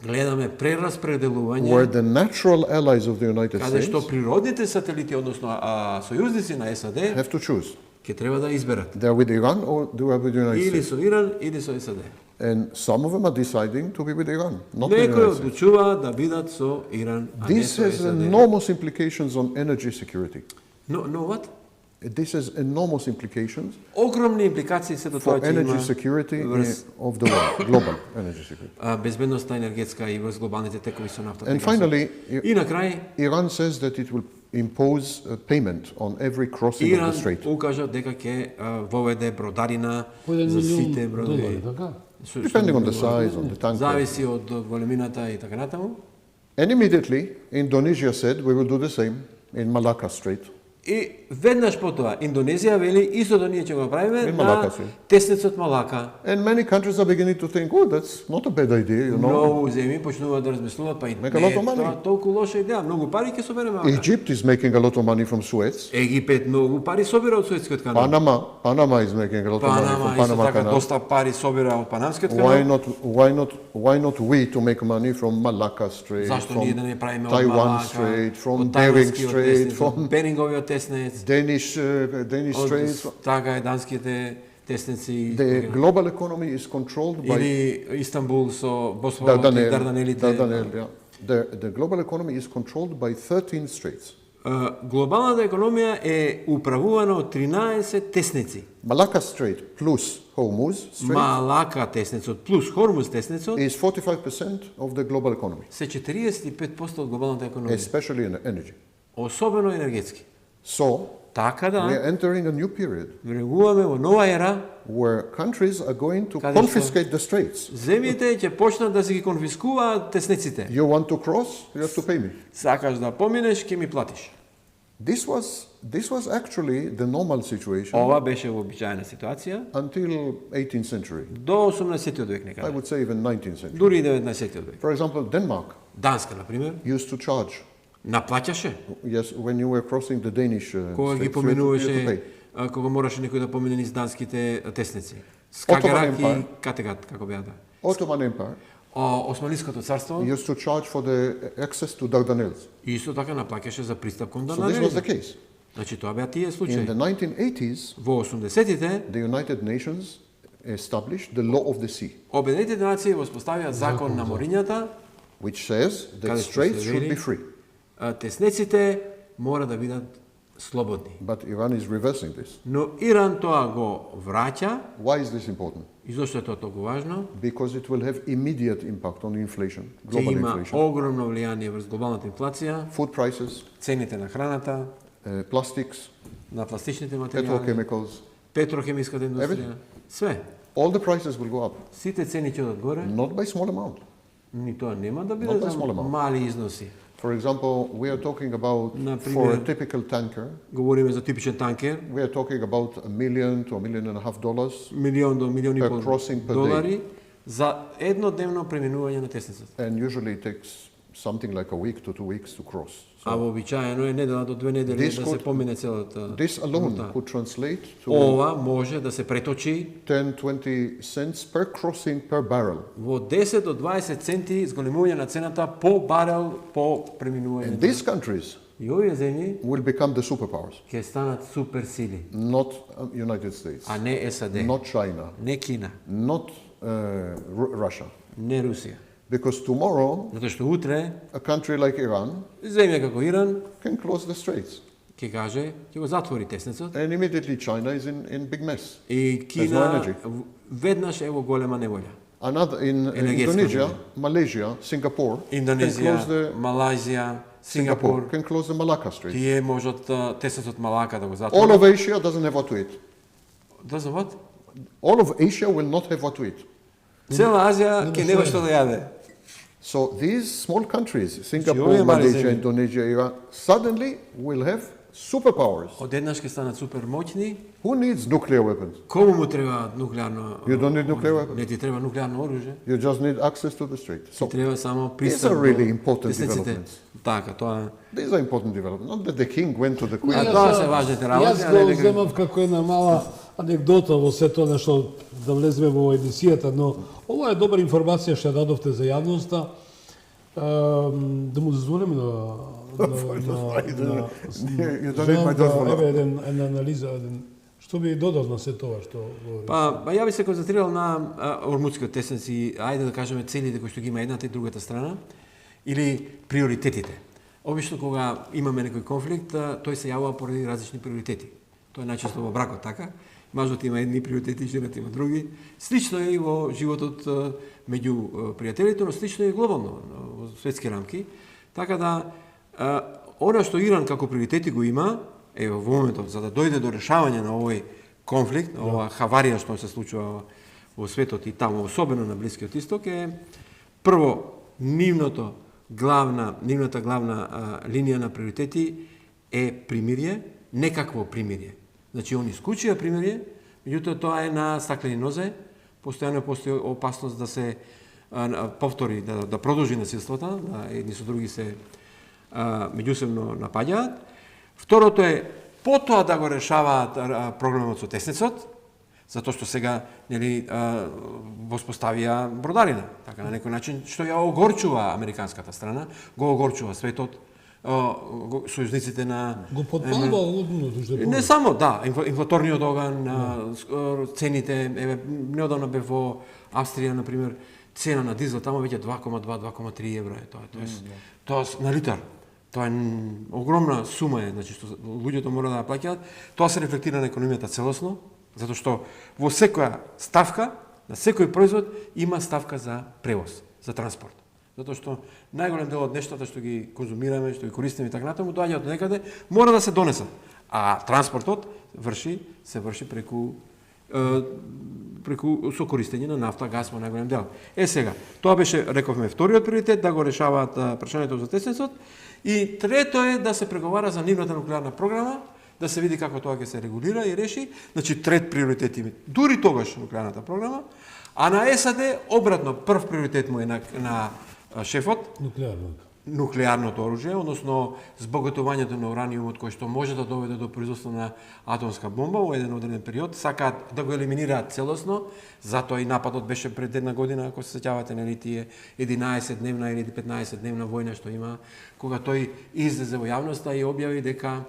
Гледаме прераспределување where the natural allies of the United каде States што природните сателити, односно сојузници на САД, have to choose. ќе треба да изберат. They are with Iran or they are with the United Или States. со Иран, или со САД. And some of them are deciding to be with Iran, not with the Некои United States. одлучуваат да бидат со Иран, а не This со has САД. enormous implications on energy security. No what? This has enormous implications Огромни импликации се до for тоа ќе има energy security врз of the world, global energy security. безбедноста енергетска и врз глобалните текови со нафтата. And finally, И на крај, Iran says that it will impose a payment on every crossing of Иран the strait. укажа дека ќе воведе бродарина По $1 за сите милион бродови. долари, така? Depending on the size, on the tanker. Зависи од големината и така натаму. And immediately, Indonesia said, we will do the same in Malacca Strait. И веднаш по тоа Индонезија вели истото ние ќе го направиме In на Малака си. теснецот Малака. And many countries are beginning to think, oh, that's not a bad idea, you know. Многу земји почнуваат да размислуваат, па и Make a lot of money. тоа толку лоша идеја, многу пари ќе собереме. Egypt is making a lot of money from Suez. Египет многу пари собира од Суетскиот канал. Panama is making a lot of money Панама from исто Panama така Canal. доста пари собира од Панамскиот Why канал. not we to make money from Malacca Strait, Зашто ние да не правиме од Taiwan Малака, Strait, from од Bering Тајванскиот Strait, теснец, from од Беринговиот теснец, Danish Straits? од така е данските теснеци. The global economy is controlled by Или Истанбул со Босфорот и Дарданелите. Dardanelles, yeah. The global economy is controlled by 13 straits. Глобалната економија е управувана од 13 теснеци. Malacca Strait plus Hormuz Strait Малака теснецот плюс Хормуз теснецот is 45% of the global economy, се 45% од глобалната економија, especially in energy. особено енергетски. So Така we да, are entering a new period влегуваме во нова ера, where countries are going to Каде што- confiscate the straits. земјите ќе почнат да се ги конфискуваат теснеците. You want to cross, you have to pay me. Сакаш да поминеш, ќе ми платиш. This was actually the normal situation Ова беше вообичаена ситуација until 18th century. до 18-тиот век I некаде. would say even 19th century. Дури и 19-тиот век. For example, Denmark Данска, на пример, used to charge. наплаќаше Yes, when you were crossing the Danish кога ги straits, you had to поминуваше, pay. кога мораше некој да помине низ данските теснеци. Ottoman Скагерак и Empire. Категат, како беа да. Ottoman Empire Османлиското царство used to charge for the access to Dardanelles. исто така наплаќаше за пристап кон So this was the Дарданелите. case. Значи тоа беа тие In случаи. the 1980s, Во 80-тите the United Nations established the law of the sea, Обединетите нации воспоставија закон на морињата, which says that Каде што straits се should вели, be free. Теснеците мора да бидат слободни. But Iran is reversing this. Но Иран тоа го враќа. Why is this important? И зошто е тоа толку важно? Because it will have immediate impact on inflation, Ќе global има inflation. огромно влијание врз глобалната инфлација, Food prices, цените на храната, plastics, на пластичните материјали, petrochemicals, петрохемиската индустрија, Everything. све. all the prices will go up, Сите цени ќе одат горе, not by small amount. ни тоа нема да Not биде by за small amount. мали износи. For example, we are talking about, Например, for a typical tanker, Говориме за типичен танкер, we are talking about $1 million to $1.5 million милион до милион и Per пол crossing per долари за еднодневно преминување на теснецот. and usually it takes something like a week to 2 weeks to cross. А вообичаено е недела до 2 недели This да се could- помине целата. This alone рута. could translate to Ова може да се преточи 10-20 cents per crossing per barrel. во 10 до 20 центи зголемување на цената по барел по преминување. And these countries И овие земји will become the superpowers, ќе станат суперсили, not United States, а не САД, not China, не Кина, not Russia. не Русија. Because tomorrow, Затоа што утре a country like Iran земја како Иран can close the straits. ќе каже, ќе го затвори теснецот And immediately China is in big mess. и no Кина energy. веднаш е во голема неволја. Another in Energetska Indonesia, zemlja. Malaysia, Singapore can Индонезија, close the Малајзија, Сингапур, can close the Malacca Strait. тие можат теснецот Малака да го All затворат. of Asia doesn't have what to eat. Да за what? All of Asia will not have what to eat. Цела Азија ќе нема што да јаде. So these small countries, овие Singapore, мали Malaysia, земји. Indonesia, Iran, suddenly will have superpowers. Одеднаш ќе станат супер моќни. Who needs nuclear weapons? Кому му треба нуклеарно? You don't need nuclear weapons. Не ти треба нуклеарно оружје. You just need access to the strait. Ти So треба само these пристап. are really до important теснеците. developments. Така, тоа. These are important developments. Not that the king went to the queen. А тоа се важните работи, Јас а не го дека земав како една мала анекдота во се тоа нешто да влеземе во емисијата, но ова е добра информација што ја дадовте за јавноста. Да му дозволиме You don't need my Желам дозвола. еве една анализа, еден Што би додал на се тоа што говориш? Па ја би се концентрирал на ормудскиот тесенец и ајде да кажеме целите кои што ги има едната и другата страна или приоритетите. Обично кога имаме некој конфликт, тој се јавува поради различни приоритети. Тоа е најчесто во бракот така. Мажот има едни приоритети, жената има други. Слично е и во животот меѓу пријателите, но слично е и глобално во светски рамки. Така да она што Иран како приоритети го има, во моментот за да дојде до решавање на овој конфликт, ова хаварија што се случува во светот и таму, особено на Блискиот Исток, е прво нивната главна линија на приоритети е примирие, некакво примирие. Значи, они исклучија примирие, меѓутоа тоа е на стаклени нозе, постојано постои опасност да се повтори, да продолжи насилството, да едни со други се меѓусебно напаѓаат. Второто е потоа да го решаваат проблемот со теснецот, затоа што сега воспоставија бродарина, така на некој начин, што ја огорчува американската страна, го огорчува светот, сојузниците на... Го подпалва одното што Не само, да, инфлаторниот оган, цените, неодамна бев во Австрија, например, цена на дизел, тамо веќе 2,2-2,3 евро е тоа на литар. Тоа е огромна сума значи што луѓето мора да ја плаќаат. Тоа се рефлектира на економијата целосно, затоа што во секоја ставка, на секој производ има ставка за превоз, за транспорт. Затоа што најголем дел од нештата што ги конзумираме, што ги користиме и така натаму, доаѓаат од некаде, мора да се донесат. А транспортот се врши преку со користење на нафта, газ во најголем дел. Сега, тоа беше, рековме, вториот приоритет, да го решаваат прашањето за теснецот, и трето е да се преговара за нивната нуклеарна програма, да се види како тоа ќе се регулира и реши. Значи, трет приоритет има дури тогаш нуклеарната програма, а на САД обратно, прв приоритет му е на шефот, нуклеарното оружје, односно збогатувањето на ураниумот кој што може да доведе до производство на атомска бомба во еден одреден период, сакаат да го елиминираат целосно, затоа и нападот беше пред една година, ако се сеќавате, нели тие 11-дневна или 15-дневна војна што има, кога тој излезе во јавноста и објави дека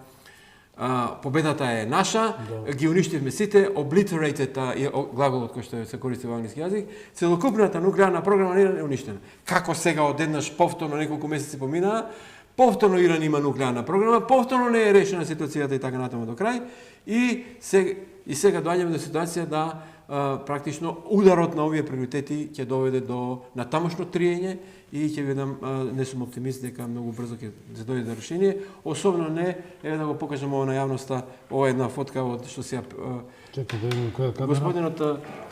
победата е наша, ги уништивме сите, obliterated е глаголот кој што се користи во англиски јазик, целокупната нуклеарна програма на Иран е уништена. Како сега одеднаш повторно неколку месеци поминаа, повторно Иран има нуклеарна програма, повторно не е решена ситуацијата и така натаму до крај, и сега доаѓаме до ситуација да практично ударот на овие приоритети ќе доведе до натамошно триење и ќе видам, не сум оптимист дека многу брзо ќе се дојде до решение, особено не, еве да го покажам ова на јавноста, ова е една фотка од што се господинот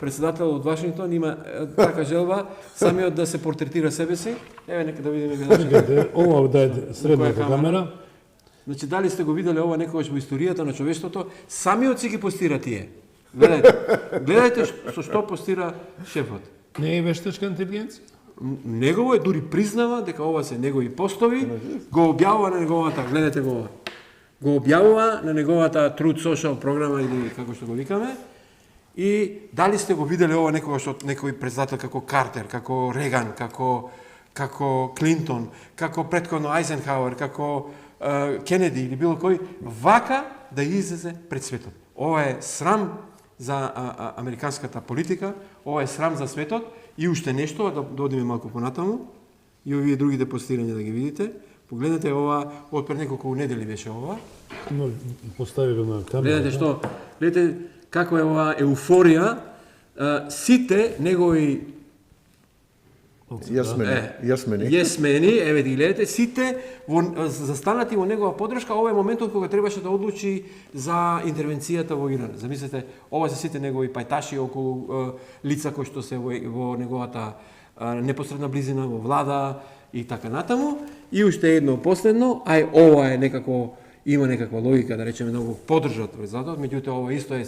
председател од Вашингтон има така желба самиот да се портретира себе си. Еве нека да видиме ова да е средната камера. Значи дали сте го виделе ова некогаш во историјата на човештвото, самиот си ги постира тие. Гледајте со што постира шефот. Не е вештачка интелигенција? Негово е, дури признава дека ова се негови постови, го објавува на неговата, гледате го ова. Го објавува на неговата Truth Social програма или како што го викаме. И дали сте го виделе ова некогаш од некој председател како Картер, како Реган, како Клинтон, како претходно Ајзенхауер, како Кенеди или било кој, вака да излезе пред светот. Ова е срам за американската политика, ова е срам за светот и уште нешто, да додиме малку понатаму, и овие другите постирања да ги видите. Погледнете ова, од пред неколку недели беше ова. Но постави го на камера. Гледате како е ова еуфорија, сите негови јесмени, еве ги гледате, сите застанати во негова подршка. Ова е моментот кога требаше да одлучи за интервенцијата во Иран. Замислете, ова се сите негови пајташи околу лица кои што се во неговата непосредна близина, во влада и така натаму. И уште едно последно, ова е некако, има некаква логика, да речеме, да го поддржат председателот, меѓутоа ова исто е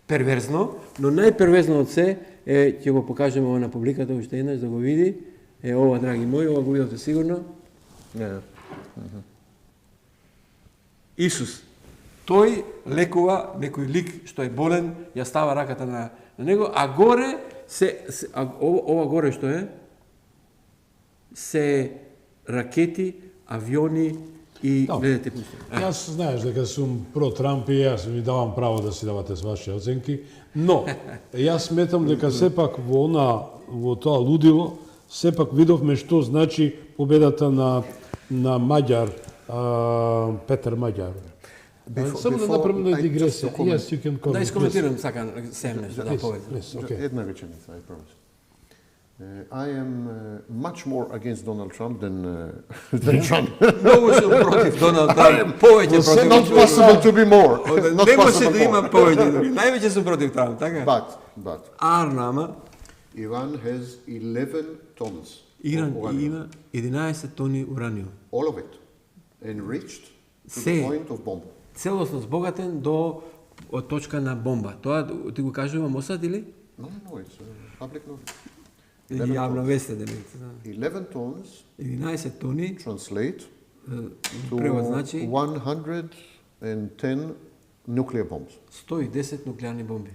перверзно, но најперверзно од се е, ќе го покажеме ова на публиката уште еднаш да го види. Е ова, драги мои, ова го видовте сигурно. Исус. Тој лекува некој лик што е болен, ја става раката на него, а горе ова горе што е се ракети, авиони и Да. гледате пусто. Јас знаеш дека сум про Трамп и јас ви давам право да си давате с ваши оценки, но јас сметам дека сепак во тоа лудило сепак видовме што значи победата на Маѓар, Петер Маѓар. Само да направим една дигресија. Yes, you can Да comment. искоментирам сакам сем нешто да повеќе. Yes, okay. Една реченица, I promise. I am much more against Donald Trump than Trump. Многу сум против Доналд Трамп, повеќе против. Not possible to be more. Not Не може possible да има more. повеќе дури. Највеќе сум против Трамп, така? But Арнама, Iran has 11 tons Иран of uranium. има 11 тони ураниум. All of it enriched to Се. the point of bomb. Целосно збогатен до од точка на бомба. Тоа ти го кажува Мосад или? No, it's public knowledge. Или јавна вест е дали? 11 tons 11 тони, translate to превод значи 110 nuclear bombs 110 нуклеарни бомби.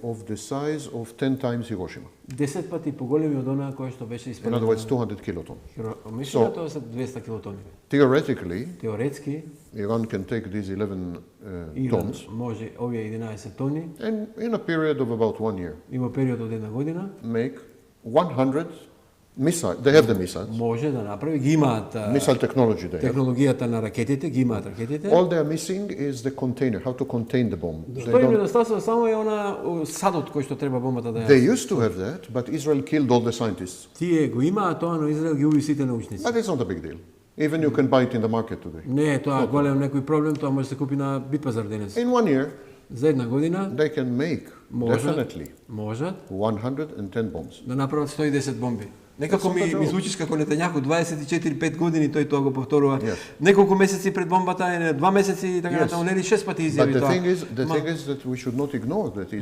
of the size of 10 times Hiroshima. 10 пати поголеми од онаа која што беше In испадена. other words, 200 kilotons. Мислено тоа се 200 килотони. Theoretically, Теоретски, Iran can take these 11 Иран tons може овие 11 тони and in a period of about 1 year има период од една година, make 100 missiles. They have the missiles. може да направи, ги имаат Missile technology they have. технологијата на ракетите, ги имаат ракетите. All they are missing is the container, how to contain the bomb. They, Што им don't, недостасува само е она садот кој што треба бомбата да they ја. used to have that, but Israel killed all the scientists. Тие го имаат тоа, но Израел ги уби сите научници. But it's not a big deal. Even you can buy it in the market today. Не е тоа голем некој проблем, тоа може да се купи на битпазар денес. In 1 year, За една година they can make definitely можат 110 bombs. да направат 110 бомби. Некако That's not a ми joke. звучиш како Нетањаху 24-5 години тој тоа го повторува. Yes. Неколку месеци пред бомбата, 2 месеци и така Yes. натаму, нели 6 пати But изјави the тоа. thing is that we should not ignore that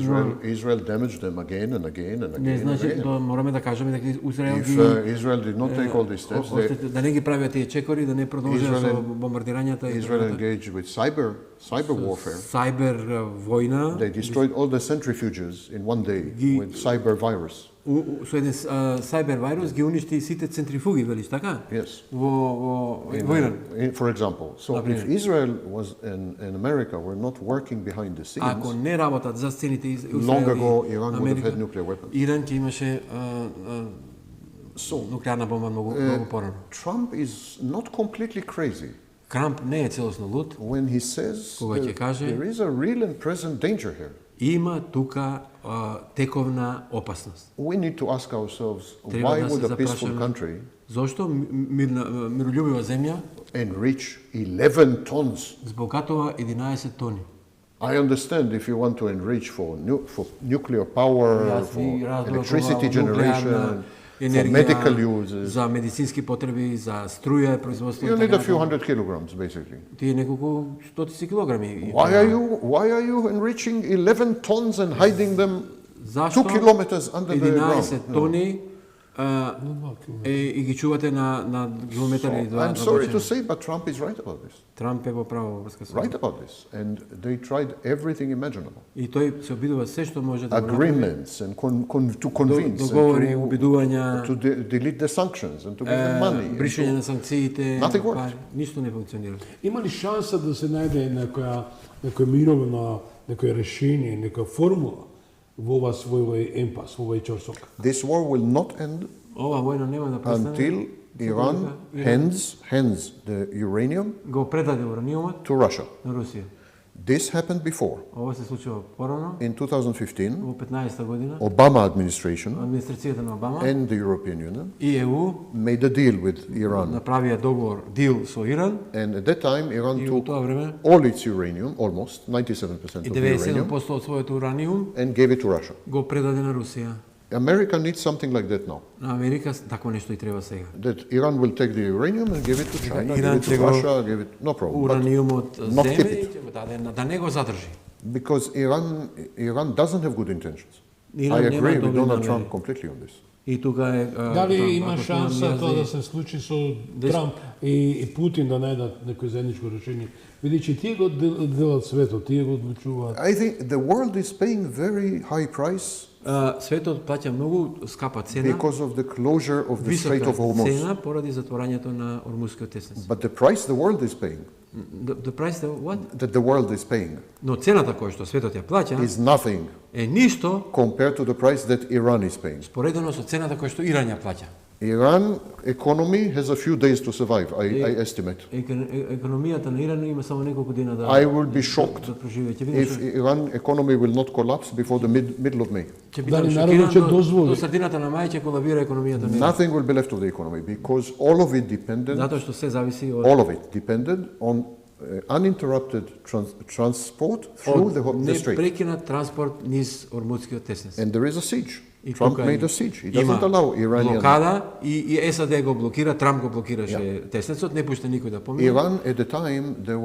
Israel damaged them again and again and Не again and значи again. тоа мораме да кажеме дека Израел If ги Israel did not take all these steps, да не ги правиат тие чекори, да не продолжат Israel- со бомбардирањата и Israel engaged with cyber warfare. Сайбер војна. They destroyed all the centrifuges in 1 day with cyber virus. Со еден сайбер вирус ги уништи сите центрифуги, велиш така? Yes. Во Иран. For example, so if Israel was and America were not working behind the scenes, Ако не работат за сцените long ago Iran would have had nuclear weapons. Иран ќе имаше нуклеарна бомба многу порано. Trump is not completely crazy Крамп не е целосно луд. when he says Кога ќе каже there is a real and present danger here. има тука тековна опасност. We need to ask ourselves Треба why да се would a peaceful запрашаме country зошто мирољубива земја enrich 11 tons? збогатува 11 тони. I understand if you want to enrich for nuclear power, Јас for ви разбирам electricity кога generation, for енергија medical uses. за медицински потреби, за струја, производство. You и need така a few натаму. hundred kilograms, basically. Тие неколку стотици килограми. Why are you enriching 11 tons and hiding them Зашто 2 kilometers under the 11 ground? тони и ги чувате на километри и два. I'm sorry to say, but Trump is right about this. Трамп е во право во врска со Right about this. And they tried everything imaginable. И тој се обидува се што може да го направи. Agreements and to convince Договори, and обидувања, to delete the sanctions and to give them money. and бришање to- на санкциите, Nothing works. пари, ништо не функционира. Има ли шанса да се најде некоја мировна, некој решение, некоја формула во ова свој емпас, во овој чорсок? This war will not end Ова војна нема да престане until Iran hands the uranium го предаде ураниумот to Russia. на Русија. This happened before. Ова се случува порано, In 2015, во 15-та година, Obama administration администрацијата на Обама and the European Union и ЕУ made a deal with Iran. направија договор, дил со Иран, And at that time, Iran и во took тоа време all its uranium, almost 97% и of the uranium, 97% од својот ураниум and gave it to Russia. го предаде на Русија. America needs something like that now. На Америка такво нешто и треба сега. That Iran will take the uranium and give it to China, give Иран it to ќе го Russia, give it, no problem. But Ураниумот not keep земе и it. ќе го даде, да не го задржи. because Iran doesn't have good intentions. Иран I нема agree with добри Donald намери. Trump completely on this. И тука е Дали да, има ако шанса снимам тоа јас да се случи со Трамп и Путин да најдат некој заедничко решение? Бидејќи тие го делат светот, тие го одлучуваат. I think the world is paying very high price Светот плаќа многу скапа цена, because of the closure of the Strait висока of Hormuz. цена поради затворањето на Ормускиот теснец. But the price the world is paying, The price what? that the world is paying, Но цената која што светот ја плаќа is nothing е ништо compared to the price that Iran is paying. споредено со цената која што Иран ја плаќа. Iran economy has a few days to survive, I estimate. Економијата на Иран има само неколку дена да I will be shocked да преживее. Ќе видиш if Iran economy will not collapse before the middle of May. ќе Дали бидам народот ќе шокиран дозволи? до средината на мај ќе колабира економијата на Иран. Nothing will be left of the economy because all of it depended, Затоа што се зависи од all of it depended on uninterrupted transport through the strait. непрекинат транспорт низ Ормудскиот теснец. And there is a siege. И Trump тука made a siege. He има doesn't allow Iranian. блокада и SAD го блокира, Трамп го блокираше теснецот, не пушта никој да помине. Iran at the time there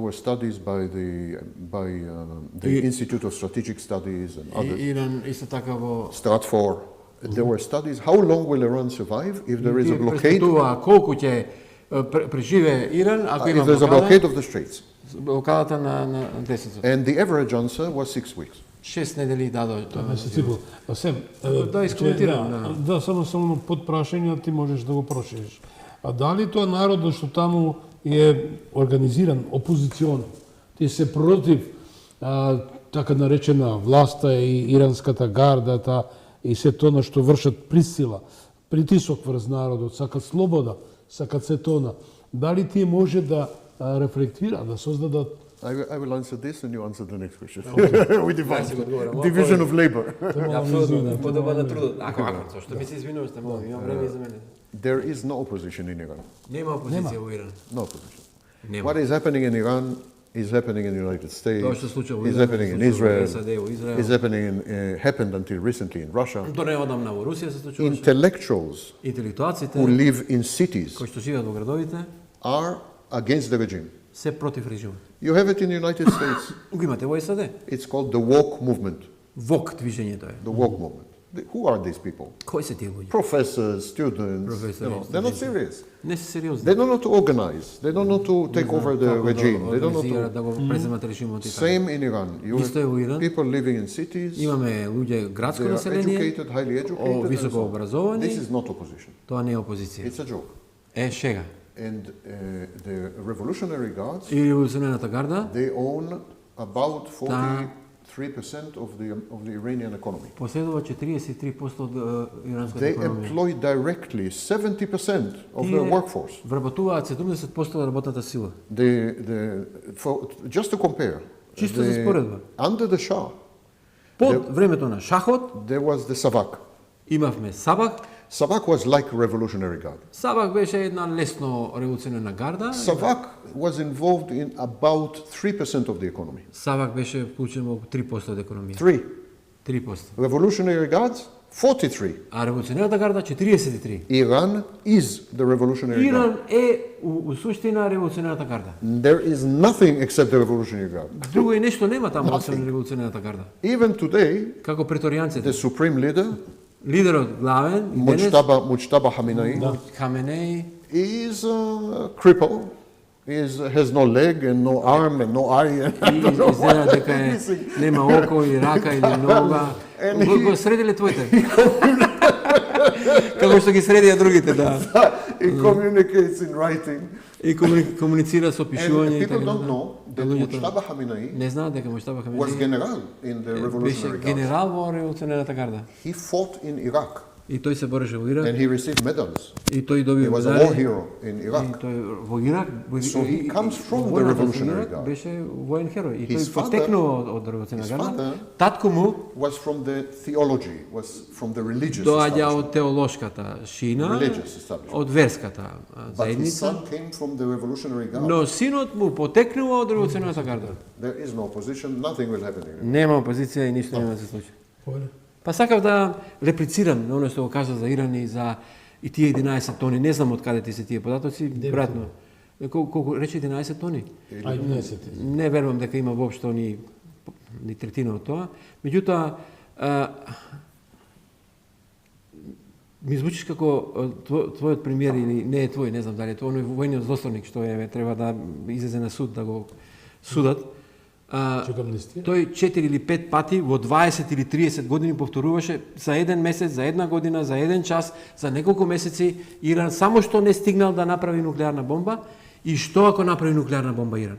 were studies by the Institute of Strategic Studies and others. Иран исто така во Stratfor. There were studies. How long will Iran survive if there is a blockade? Преспитува колку ќе преживее Иран ако има If there's a blockade блокада, of the straits. блокадата на теснецот. And the average answer was 6 weeks. 6 недели дадо. Не се ципал. А Сем, Да, искоментирам, Да, само под прашање ти можеш да го прошириш. А дали тоа народот што таму е организиран опозицион, ти се против така наречена власта и иранската гардата и се тоа што вршат присила, притисок врз народот, сакат слобода, сакат се тоа. Дали тие може да рефлектира, да создадат I will answer this and you answer the next question. We divide. Division of labor. Апсолутно, подоба на трудот. Ако, зашто ми се извинуваш, таму имам време за мене. There is no opposition in Iran. Нема опозиција во Иран. No opposition. Нема. What is happening in Iran is happening in the United States, Тоа што се случува во is Израел, happening in се случува во Israel, SAD, во Израел. is happening happened until recently in Russia. Тоа не одамна во Русија се случуваше. Intellectuals Интелектуалците who live in cities кои што живеат во градовите are against the regime. се против режимот. You have it in the United States. Го имате во САД. It's called the woke movement. ВОК движењето е. The woke movement. Who are these people? Кои се тие луѓе? Professors, students. Professors, They're not students. serious. Не се сериозни. They don't know to organize. They don't know to take over the regime. They don't know Организираат to. да го преземат режимот и така. Same in Iran. You Исто е во Иран. have people living in cities. Имаме луѓе градско They are население, educated, highly educated. and високо so on. образовани. This is not opposition. Тоа не е опозиција. It's a joke. Е шега. And the Revolutionary Guards, И револуционерната гарда they own about 43% of the Iranian economy. поседува 43% од иранската They економија. employ directly 70% of their workforce. Вработуваат 70% од работната сила. Just to compare, Чисто за споредба. under the Shah, Под времето на Шахот there was the Savak. имавме Сабак. Savak was like Revolutionary Guard. Сабак беше една лесно револуционерна гарда. Savak was involved in about 3% of the economy. Сабак беше вклучен во 3% од економија. 3. 3%. Revolutionary Guards, 43. А револуционерната гарда 43. Iran is the Revolutionary Guard. Иран е у суштина револуционерната гарда. There is nothing except the Revolutionary Guard. Друго и нешто нема таму освен револуционерната гарда. Even today, Како преторијанците, the supreme leader, лидерот главен и денес Mujtaba Khamenei, Хаменеи is a cripple. Has no leg and no arm and no eye. изгледа дека нема око и рака или нога. Го средиле твоите. Како што ги средија другите, да. He communicates in writing. И комуницира со пишување и And people така. don't know that Mujtaba Khamenei Не знаат дека Муштаба was Хаменеи general in the беше Revolutionary Guard. генерал во револуционерната гарда. He fought in Iraq И тој се бореше во Ирак. and he received medals. И тој He доби was a war медали. hero in И Iraq. тој во Ирак, So he comes from the војната за Revolutionary Ирак Guard. беше воен херој. И His тој father- потекнува од револуционерната his гарда. father Татко му Was from the theology, was from the religious доаѓа establishment. од теолошката шина, Religious establishment. од верската But his заедница. son came from the Revolutionary Guard. Но синот му потекнува од револуционерната гарда. There is no opposition, nothing will happen here. Нема опозиција и ништо нема да се случи. Па сакав да реплицирам на оно што го кажа за Иран и за и тие 11 тони. Не знам од каде ти се тие податоци, братно. Колку рече 11 тони? Ајде, не се Не верувам дека има воопшто ни третина од тоа. Меѓутоа, ми звучиш како твојот премиер или не е твој, не знам дали е тоа, оној војниот злосторник што е треба да излезе на суд да го судат. Чека амнестија? Тој 4 или 5 пати во 20 или 30 години повторуваше за еден месец, за една година, за еден час, за неколку месеци Иран само што не стигнал да направи нуклеарна бомба и што ако направи нуклеарна бомба Иран?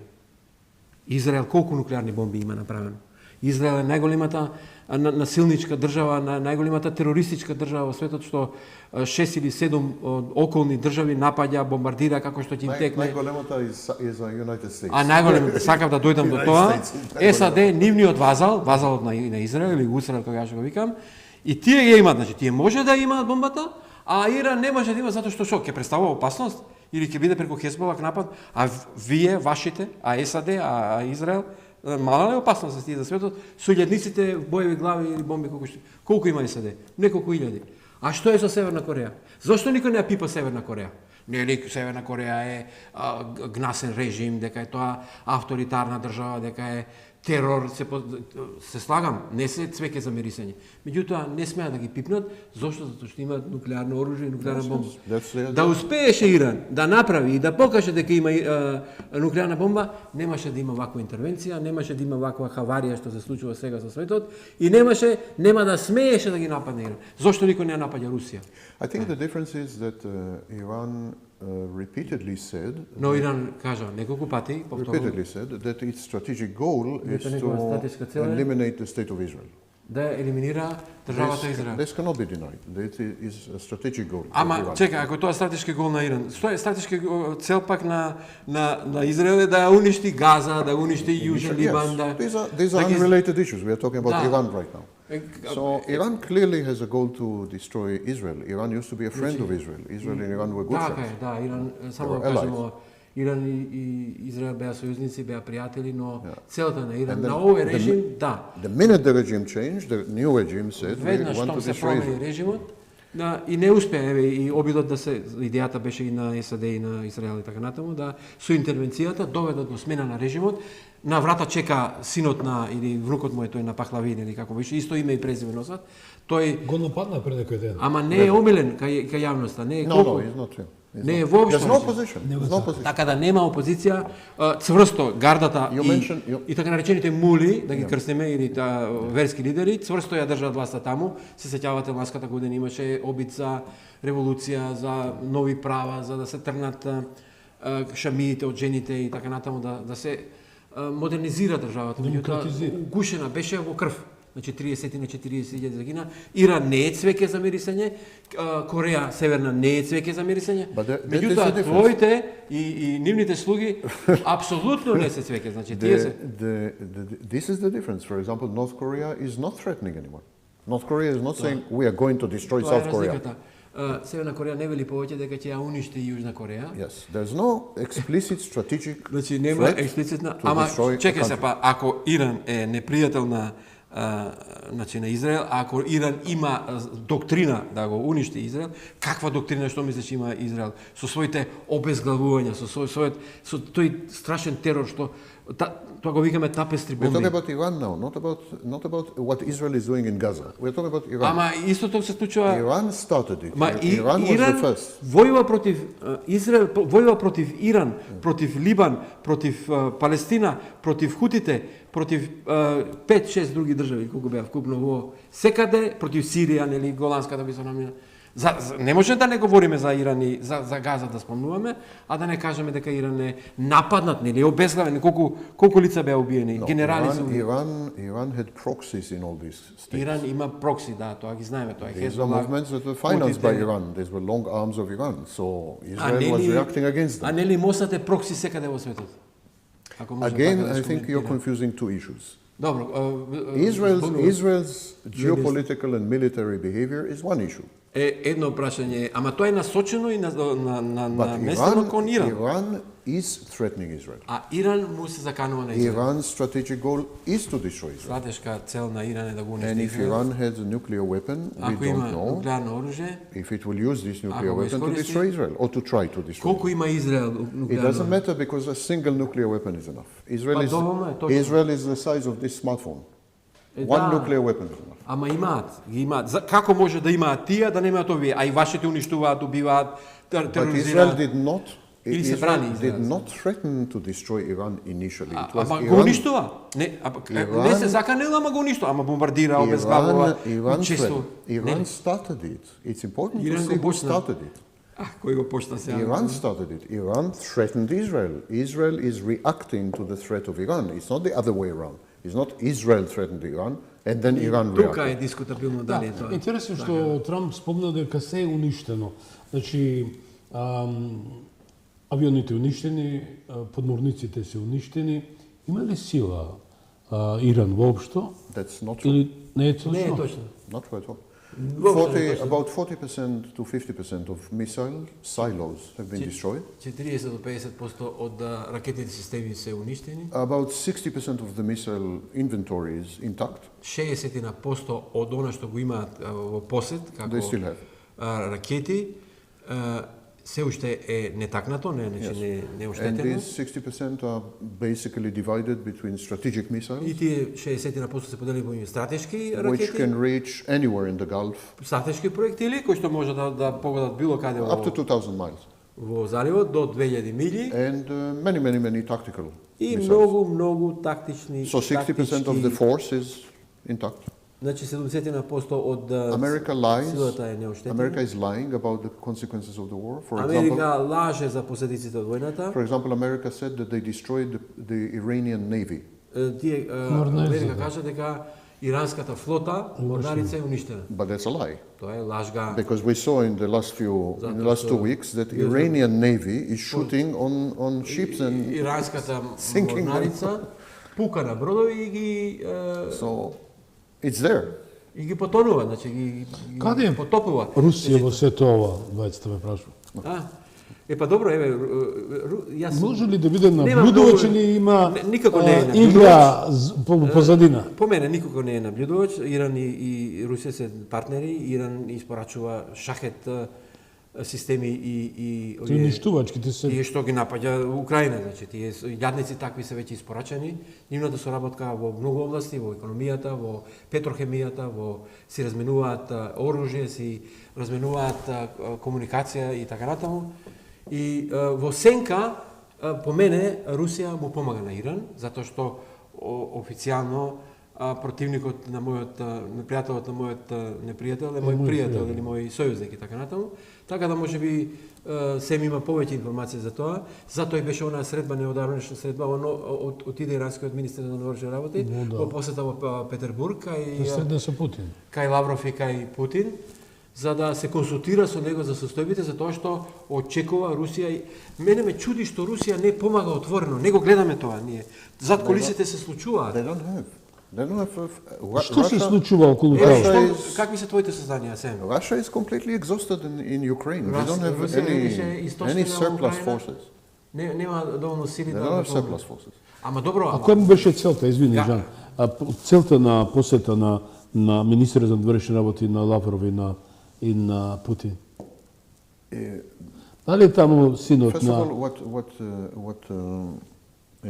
Израел колку нуклеарни бомби има направено? Израел е најголемата насилничка држава, најголемата терористичка држава во светот, што 6 или 7 околни држави напаѓа, бомбардира како што ќе им текне. Најголемата is United States. А најголемата, сакав да дојдам до тоа, САД, нивниот вазалот на Израел или Усраел, како ја го викам, и тие ја имаат, значи тие може да имаат бомбата, а Иран не може да има затоа што ќе представува опасност или ќе биде преку Хезболак напад, а вие, вашите, а САД, а Израел, мала е опасност за тие за светот, со илјадниците боеви глави или бомби колку има САД? Неколку илјади. А што е со Северна Кореја? Зошто никој не ја пипа Северна Кореја? Нели Северна Кореја е гнасен режим, дека е тоа авторитарна држава, дека е терор, се слагам, не се цвеќе за мирисање. Меѓутоа, не смеа да ги пипнат, зошто? Затоа што имаат нуклеарно оружје и нуклеарна бомба. Да успееше Иран да направи и да покаже дека има нуклеарна бомба, немаше да има ваква интервенција, немаше да има ваква хаварија што се случува сега со светот и нема да смееше да ги нападне Иран. Зошто никој не ја напаѓа Русија? I think the difference is that Iran repeatedly said. Но Иран кажа неколку пати, Repeatedly said that its strategic goal is to eliminate the state of Israel. Да елиминира државата Израел. This cannot be denied. That is a strategic goal. Ама чека, ако тоа е стратешки гол на Иран, што е стратешки цел пак на Израел е да ја уништи Газа, да уништи Јужен Либан, да. These are unrelated issues. We are talking about Iran right now. So Iran clearly has a goal to destroy Israel. Iran used to be a friend of Israel. Israel and Iran were good friends. Да, Иран само да кажемо Иран и Израел беа сојузници, беа пријатели, но целта на Иран, на овој режим, да. The minute the regime changed, the new regime said we Веднаш want to што се destroy промени Israel. режимот, и не успеа, еве, и обидот да се, идејата беше и на САД и на Израел и така натаму, да со интервенцијата доведат до смена на режимот. На врата чека синот на, или внукот му е тој на Пахлавин, или како беше, исто име и презиме носат. Тој Го нападна пред некој ден. Ама не е омилен кај јавноста, не е No, колку. he's not. Не е воопшто. There's no opposition. There's no opposition. Така да нема опозиција, цврсто гардата и така наречените мули, да ги крстиме, или верски лидери, цврсто ја држат власта таму. Се сеќавате ланската година имаше обид за револуција, за нови права, за да се тргнат шамиите од жените и така натаму, да се модернизира државата. Меѓутоа, угушена беше во крв. Значи 30 на 40.000 загина. Иран не е цвеќе за мирисање, Кореја Северна не е цвеќе за мирисање. Меѓутоа, твоите и нивните слуги апсолутно не се цвеќе. Значи тие се. This is the difference. For example, North Korea is not threatening anyone. North Korea is not saying we are going to destroy South Korea. Северна Кореја не вели повеќе дека ќе ја уништи Јужна Кореја. Yes, there's no explicit strategic Значи нема експлицитна, ама чекај се, па ако Иран е непријател на значи на Израел, ако Иран има доктрина да го уништи Израел, каква доктрина што мислиш има Израел со своите обезглавувања, со тој страшен терор што тоа го викаме тапестри бомби. We're talking about Iran now, not about what Israel is doing in Gaza. We're talking about Iran. Ама истото се случува. Iran started it. Iran was the first. Војува против Израел, војува против Иран, против Либан, против Палестина, против хутите, против 5-6 други држави, колку беа вкупно во секаде, против Сирија, нели, голандската високомина. Не може да не говориме за Иран и за Газа да спомнуваме, а да не кажеме дека Иран е нападнат, нели, обезглавен, колку лица беа убиени, генерали се убиени. Iran had proxies in all these states. Иран има прокси, да, тоа ги знаеме, тоа е These are movements that were financed by Iran. These were long arms of Iran. So Israel was reacting against them. А нели Мосад е прокси секаде во светот? Again, I think you're confusing two issues. Добро, Israel's geopolitical and military behavior is one issue. Е едно прашање, ама тоа е насочено и наместено кон Иран. Iran is threatening Israel. А Иран му се заканува на Израел. Iran's strategic goal is to destroy Israel. Стратешка цел на Иран е да го уништи And if Израел. Iran has a nuclear weapon, we Ако don't има know нуклеарно оружје, if it will use this nuclear Ако го weapon to искористи, destroy Israel or to try to destroy колку Israel. има Израел It нуклеарно doesn't matter because a single nuclear weapon is enough. Israel is the size of this smartphone. One nuclear weapon is enough. Ама имаат. Како може да имаат тие, да немаат овие? А и вашите уништуваат, убиваат, But Israel тероризираат. did not Или се брани Israel did Израел? not threaten to destroy Iran initially. It was Ама го Iran, уништува. Не, не се заканил, ама го уништува. Ама бомбардира, обезглавува, често. Iran started it. It's important to Иран see го who почна. started it. Кој го почна сега? Iran started it. Iran threatened Israel. Israel is reacting to the threat of Iran. It's not the other way around. It's not Israel threatened Iran and then Iran Тука е reacted. дискутабилно дали е тоа. Интересно што Трамп спомна дека се е уништено. Значи, авионите уништени, подморниците се уништени. Има ли сила Иран воопшто? That's not true. Или не е Не е точно? точно. Not true at all. Воопшто не е точно. About 40% to 50% of missile silos have been destroyed. 40 до 50% од ракетните системи се уништени. About 60% of the missile inventory is intact. 60% од она што го имаат во посед, како They still have. ракети, се уште е нетакнато, не And оштетено. these 60% are basically divided between strategic И missiles, тие 60% се поделени во стратешки which ракети, can reach anywhere in the Gulf, стратешки проектили кои што може да погодат било каде up to во 2,000 miles, во заливот до 2000 милји and many tactical и missiles. многу тактични. So 60% of the force is intact. Значи 70% од America lies. силата е неоштетена. America is lying about the consequences of the war. For Америка example, лаже за последиците од војната. America said that they destroyed the Iranian navy. Тие Америка кажа дека иранската флота морнарица е уништена. But that's a lie, Тоа е лажга. because we saw in the last 2 weeks that Iranian navy is shooting on ships and Иранската sinking them. морнарица пука на бродови и ги So it's there. и ги потонува, значи ги Каде е потопува. Русија во сето ова, двајцата ме прашува? Па добро, еве, јас Може ли да биде Нема наблюдувач многу- или има никако не е наблюдувач. игра позадина? По мене никога не е наблюдувач. Иран и Русија се партнери. Иран испорачува шахет системи и Ти уништувачките се тие што ги напаѓа Украина, значи тие јадници такви се веќе испорачани. Нивната соработка во многу области, во економијата, во петрохемијата, си разменуваат оружје, си разменуваат комуникација и така натаму. И во сенка, по мене, Русија му помага на Иран, затоа што официјално противникот на мојот непријателот на мојот непријател е мој пријател или мој сојузник и така натаму. Така да можеби Сем има повеќе информации за тоа. Затоа и беше онаа средба, неодавнешна средба, отиде иранскиот министер за внатрешни работи во посета во Петербург средна со Путин. кај Лавров и кај Путин, за да се консултира со него за состојбите, за тоа што очекува Русија. Мене ме чуди што Русија не помага отворено, не го гледаме тоа ние. Зад колисите се случуваат. They don't have. Што се случува околу Еве, тоа? какви се твоите сознанија, Сем? Russia is completely exhausted in Ukraine. They don't have Русија беше any источнена во surplus Украина. forces. Нема доволно сили They да don't have помогнат. surplus forces. Ама добро, А која му беше целта, извини, Да. Жан? Целта на посета на министерот за внатрешни работи на Лавров и на Путин? Дали е таму синот First of all, на... what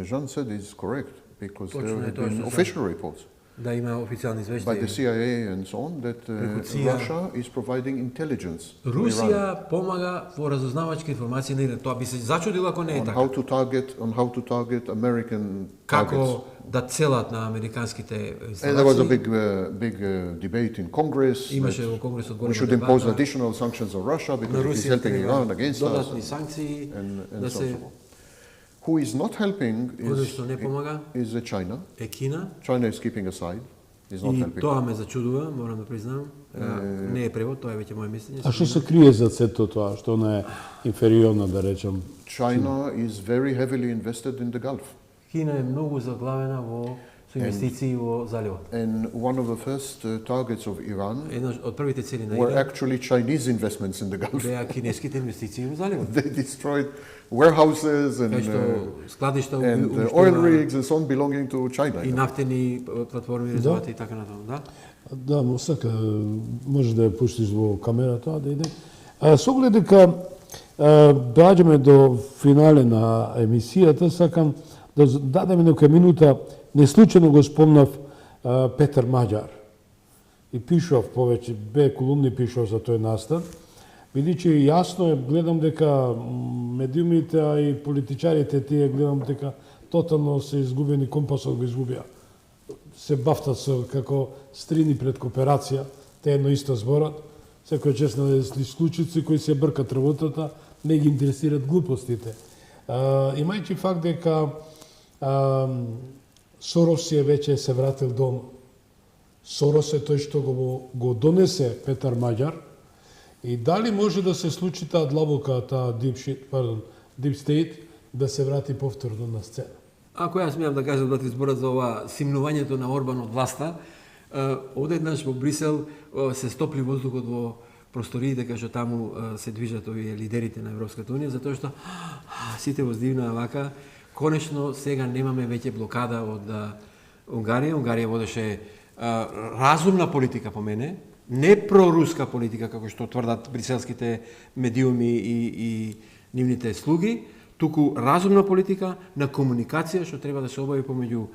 Jean said is correct, because Точно there е have тоа been што official reports да има официјални by the извештаи. CIA and so on that Русија- Russia is providing intelligence to Iran Русија помага во разузнавачки информации на Иран. Тоа би се зачудило ако не е on така. how to target American targets. Како да целат на американските And there was a инсталации. big debate in Congress. Имаше that во Конгресот we голема should impose дебата. additional sanctions on Russia На because it is Русија helping Iran треба against us. додатни санкции And да so се on. Who is not helping Оној што не помага is China. е Кина. China is keeping aside. Is not И helping. тоа ме зачудува, морам да признам. Не е превод, тоа е веќе моје мислење. А што се крие за сето тоа, што она е инфериорна, да речем? China is very heavily invested in the Gulf. Кина е многу заглавена во со инвестиции во заливот. And one of the first targets of Iran Една од првите цели на were Иран actually Chinese investments in the Gulf. беа кинеските инвестиции во заливот. They destroyed warehouses Кај што складишта and уништува oil rigs and so on belonging to China. и нафтени платформи, резервати и така натаму, да? Да, му сака, може да ја пуштиш во камерата, да иде. Со оглед дека доаѓаме до финале на емисијата, сакам да дадеме нека минута, неслучено го спомнав Петар Маѓар. И пишав повеќе, бе колумни пишав за тој настан. Бидејќи јасно е, гледам дека медиумите, а и политичарите тие гледам дека тотално се изгубени, компасот го изгубија. Се бафтат со како стрини пред кооперација, те едно исто зборат. Секој чест на случици кои се бркат работата, не ги интересират глупостите. Имајќи факт дека Сорос е веќе се вратил дома. Сорос е тој што го донесе Петар Маѓар, и дали може да се случи таа длабока, таа Deep State, да се врати повторно на сцена? Ако јас смеам да кажам два-три збора за ова симнувањето на Орбан од власта, одеднаш во Брисел се стопли воздухот во просториите кај што таму се движат овие лидерите на Европската унија, затоа што сите воздивна вака, конечно сега немаме веќе блокада од Унгарија. Унгарија водеше разумна политика по мене, не проруска политика како што тврдат бриселските медиуми и нивните слуги, туку разумна политика на комуникација што треба да се обави помеѓу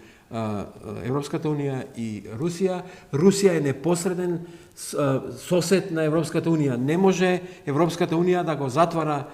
Европската унија и Русија. Русија е непосреден сосед на Европската унија. Не може Европската унија да го затвара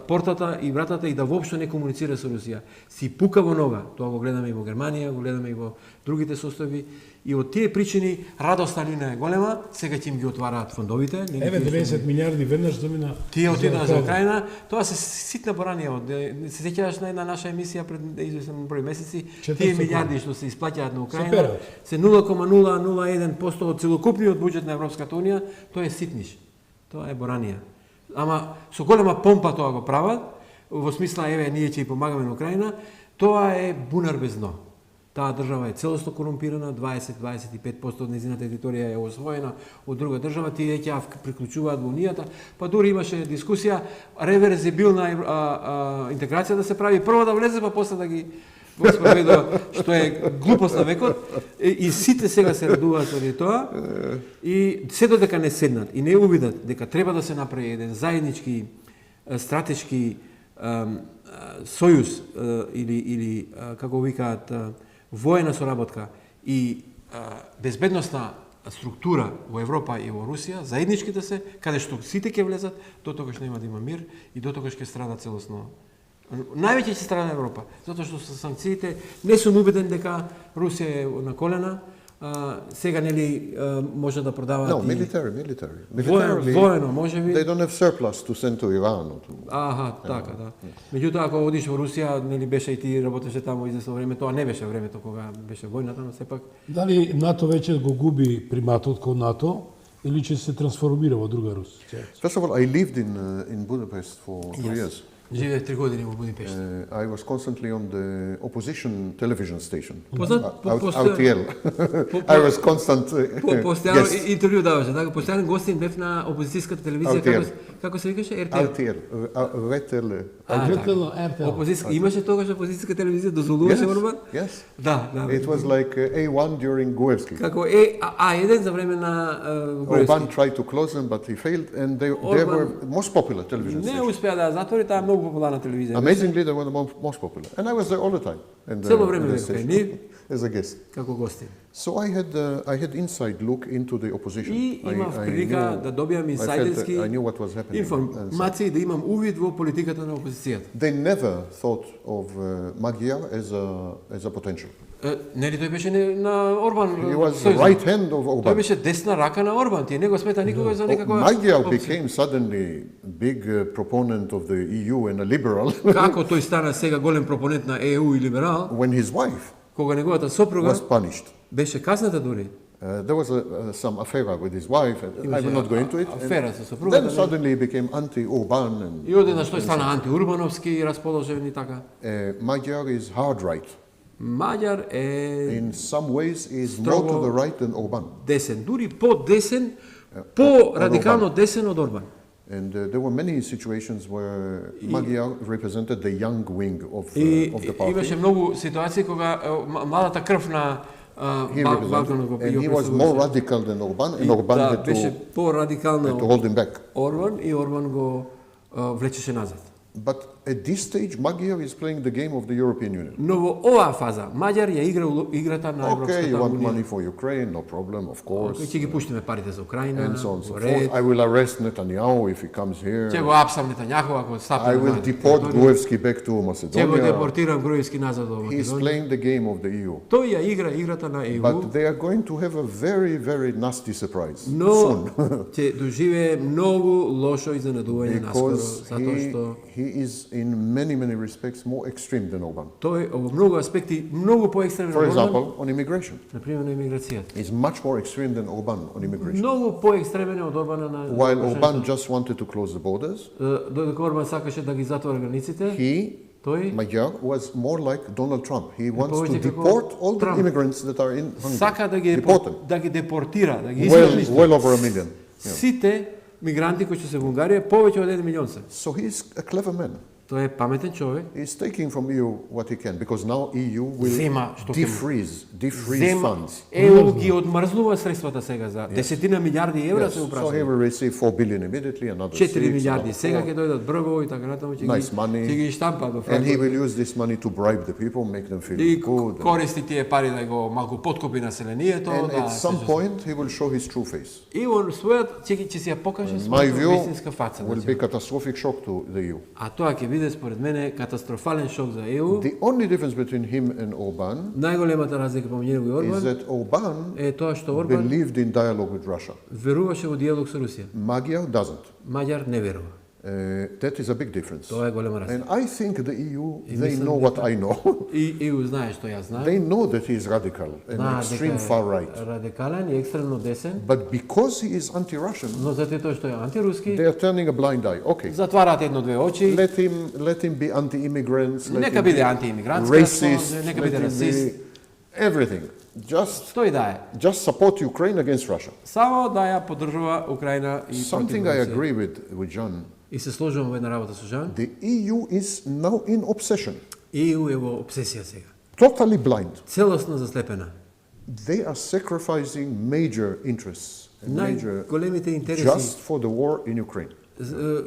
портата и вратата и да воопшто не комуницира со Русија. Си пука во нога. Тоа го гледаме и во Германија, го гледаме и во другите состојби. И од тие причини радоста нина е голема. Сега ќе им ги отвараат фондовите. Еве 90 милиарди веднаш замина. Тие отидоа за Украина. Тоа се ситна поранија. Се сеќаваш на една наша емисија пред известен број месеци. Тие милиарди што се исплаќаат на Украина се 0,001% од целокупниот буџет на Европската унија. Тоа е ситниш. Тоа е боранија. Ама со голема помпа тоа го прават, во смисла еве ние ќе ја помагаме на Украина. Тоа е бунар без дно. Таа држава е целосно корумпирана, 20-25% од незината територија е освоена од друга држава, тие ќе приклучуваат во унијата, па дури имаше дискусија реверзибилна интеграција да се прави, прво да влезе, па после да ги го спроведе, што е глупост на векот, и сите сега се радуваат од тоа, и се додека не седнат и не увидат дека треба да се направи еден заеднички стратешки сојуз или како викаат воена соработка и безбедносна структура во Европа и во Русија, заеднички да се, каде што сите ќе влезат, дотогаш нема да има мир и дотогаш ќе страда целосно. Највеќе ќе страда Европа, затоа што со санкциите не сум убеден дека Русија е на колена. Сега нели може да продаваат No, military. Воено, може би. They don't have surplus to send to Iran. Така, да. Меѓутоа, ако одиш во Русија, нели беше и ти работеше таму известно време, тоа не беше времето кога беше војната, но сепак. Дали НАТО веќе го губи приматот кон НАТО или ќе се трансформира во друга Русија? First of all, I lived in Budapest for 2 years. Живеев 3 години во Будипешт. I was constantly on the opposition television station. RTL. I was constant Постојано интервју даваше, така? Постојано гостин бев на опозицијската телевизија, како се викаше? RTL. Опозицијска, имаше тогаш опозицијска телевизија, дозволуваше Орбан? Yes. Да. It was like A1 during Gruevski. Како A1 за време на Груевски. Orban tried to close them, but he failed, and they were most popular television Не stations. успеа да затвори, таа многу популарна телевизија. Amazingly, they were the most popular, and I was there all the time. Цело време бев кај нив as a guest. како гостин. So I had inside look into the opposition. И имав прилика да добијам инсайдерски I knew what was happening. информации, да имам увид во политиката на опозицијата. They never thought of Magyar as a potential. Нели тој беше на Орбан? He was the right hand of Orban. Тој беше десна рака на Орбан. Тие не го смета никога за некаква. Magyar became suddenly big proponent of the EU and a liberal. Како тој стана сега голем пропонент на ЕУ и либерал? When his wife Кога неговата сопруга was punished. Беше казната дури. There was some affair with his wife. I will not go into it. Афера со сопругата. Then suddenly he became anti-Orban. И одеднаш тој стана антиурбановски расположен и така. Magyar is hard right. Маѓар е In some ways is more to the right than Orban. Десен, дури по-десен, по-радикално десен од Орбан. And there were many situations where Magyar represented the young wing of the party. Имаше многу ситуации кога младата крв на Балканот го And he was more radical than Orban, and Orban had беше по-радикално to hold him back. Орбан и Орбан го влечеше назад. But At this stage, Magyar is playing the game of the European Union. Но во оваа фаза Маѓар ја игра играта на Okay, you Европската want унија. money for Ukraine, no problem, of course. Ќе ги пуштиме парите за Украина, And so on and so во forth. ред. I will arrest Netanyahu if he comes here. Ќе го апсам Нетањаху ако стапи. I will deport Gruevski back to Ќе го Macedonia. депортирам Груевски назад во He is Македонија. playing the game of the EU. Тој ја игра играта на ЕУ. But they are going to have a very, very nasty surprise Но soon. ќе доживее многу лошо изненадување наскоро, Because затоа што he is in many, many respects more extreme than Orban. тој во многу аспекти многу поекстремен For од Орбан, example, on immigration. на пример на имиграцијата. He's much more extreme than Orban on immigration. Многу поекстремен од Орбана на While Orban just wanted to close the borders, додека Орбан сакаше да ги затвори границите, he, тој Magyar, was more like Donald Trump. He wants to повеќе како deport all the Трумп. immigrants that are in сака Hungary. да ги Deport them. да ги депортира, да ги Well, измести. well over a million. Yeah. Сите мигранти кои што се во Унгарија повеќе од 1 милион се. So he's a clever man. Тој е паметен човек. He's taking from EU what he can because now EU will Зема што ќе му- defreeze funds. ЕУ ги одмрзнува срествата сега за десетина милиарди евра Yes. се So he упразнува. will receive 4 billion immediately, another 4 6, милиарди another сега 4. ќе дојдат бргово и така натаму ќе Nice money. ќе ги штампа во And he франкови. will use this money to bribe the people, make them feel И good. користи тие пари да го малку подкупи населението, And да at some се- point he will show his true face. И он својот ќе се ја покаже In my својата view, вистинска фаца. will be catastrophic shock to the EU. А тоа ќе биде според мене катастрофален шок за ЕУ. The only difference between him and Orban Најголемата разлика помеѓу него и is Орбан that Orban е тоа што Орбан believed in dialogue with Russia. веруваше во диалог со Русија. Magyar doesn't. Маѓар не верува. That is a big difference. Тоа е голема разлика. And I think the EU, they мислам know what I know. И ЕУ знае што јас знаем. They know that he is radical and Знаат extreme дека far right. е радикален и екстремно десен, But because he is anti-Russian, но затоа тоа што е антируски, they are turning a blind eye. Okay, затвараат едно-две очи. let him be anti-immigrants, let Нека him биде be антиимигрантска, racist, нека let биде him расист. be everything. Just, Тој да е. just support Ukraine against Russia. Само да ја поддржува Украина и против Something I Русија. agree with John. И се сложувам во една работа со Жан. The EU is now in obsession, ЕУ е во обсесија сега. totally blind. Целосно заслепена. They are sacrificing major interests and major Најголемите интереси just for the war in Ukraine.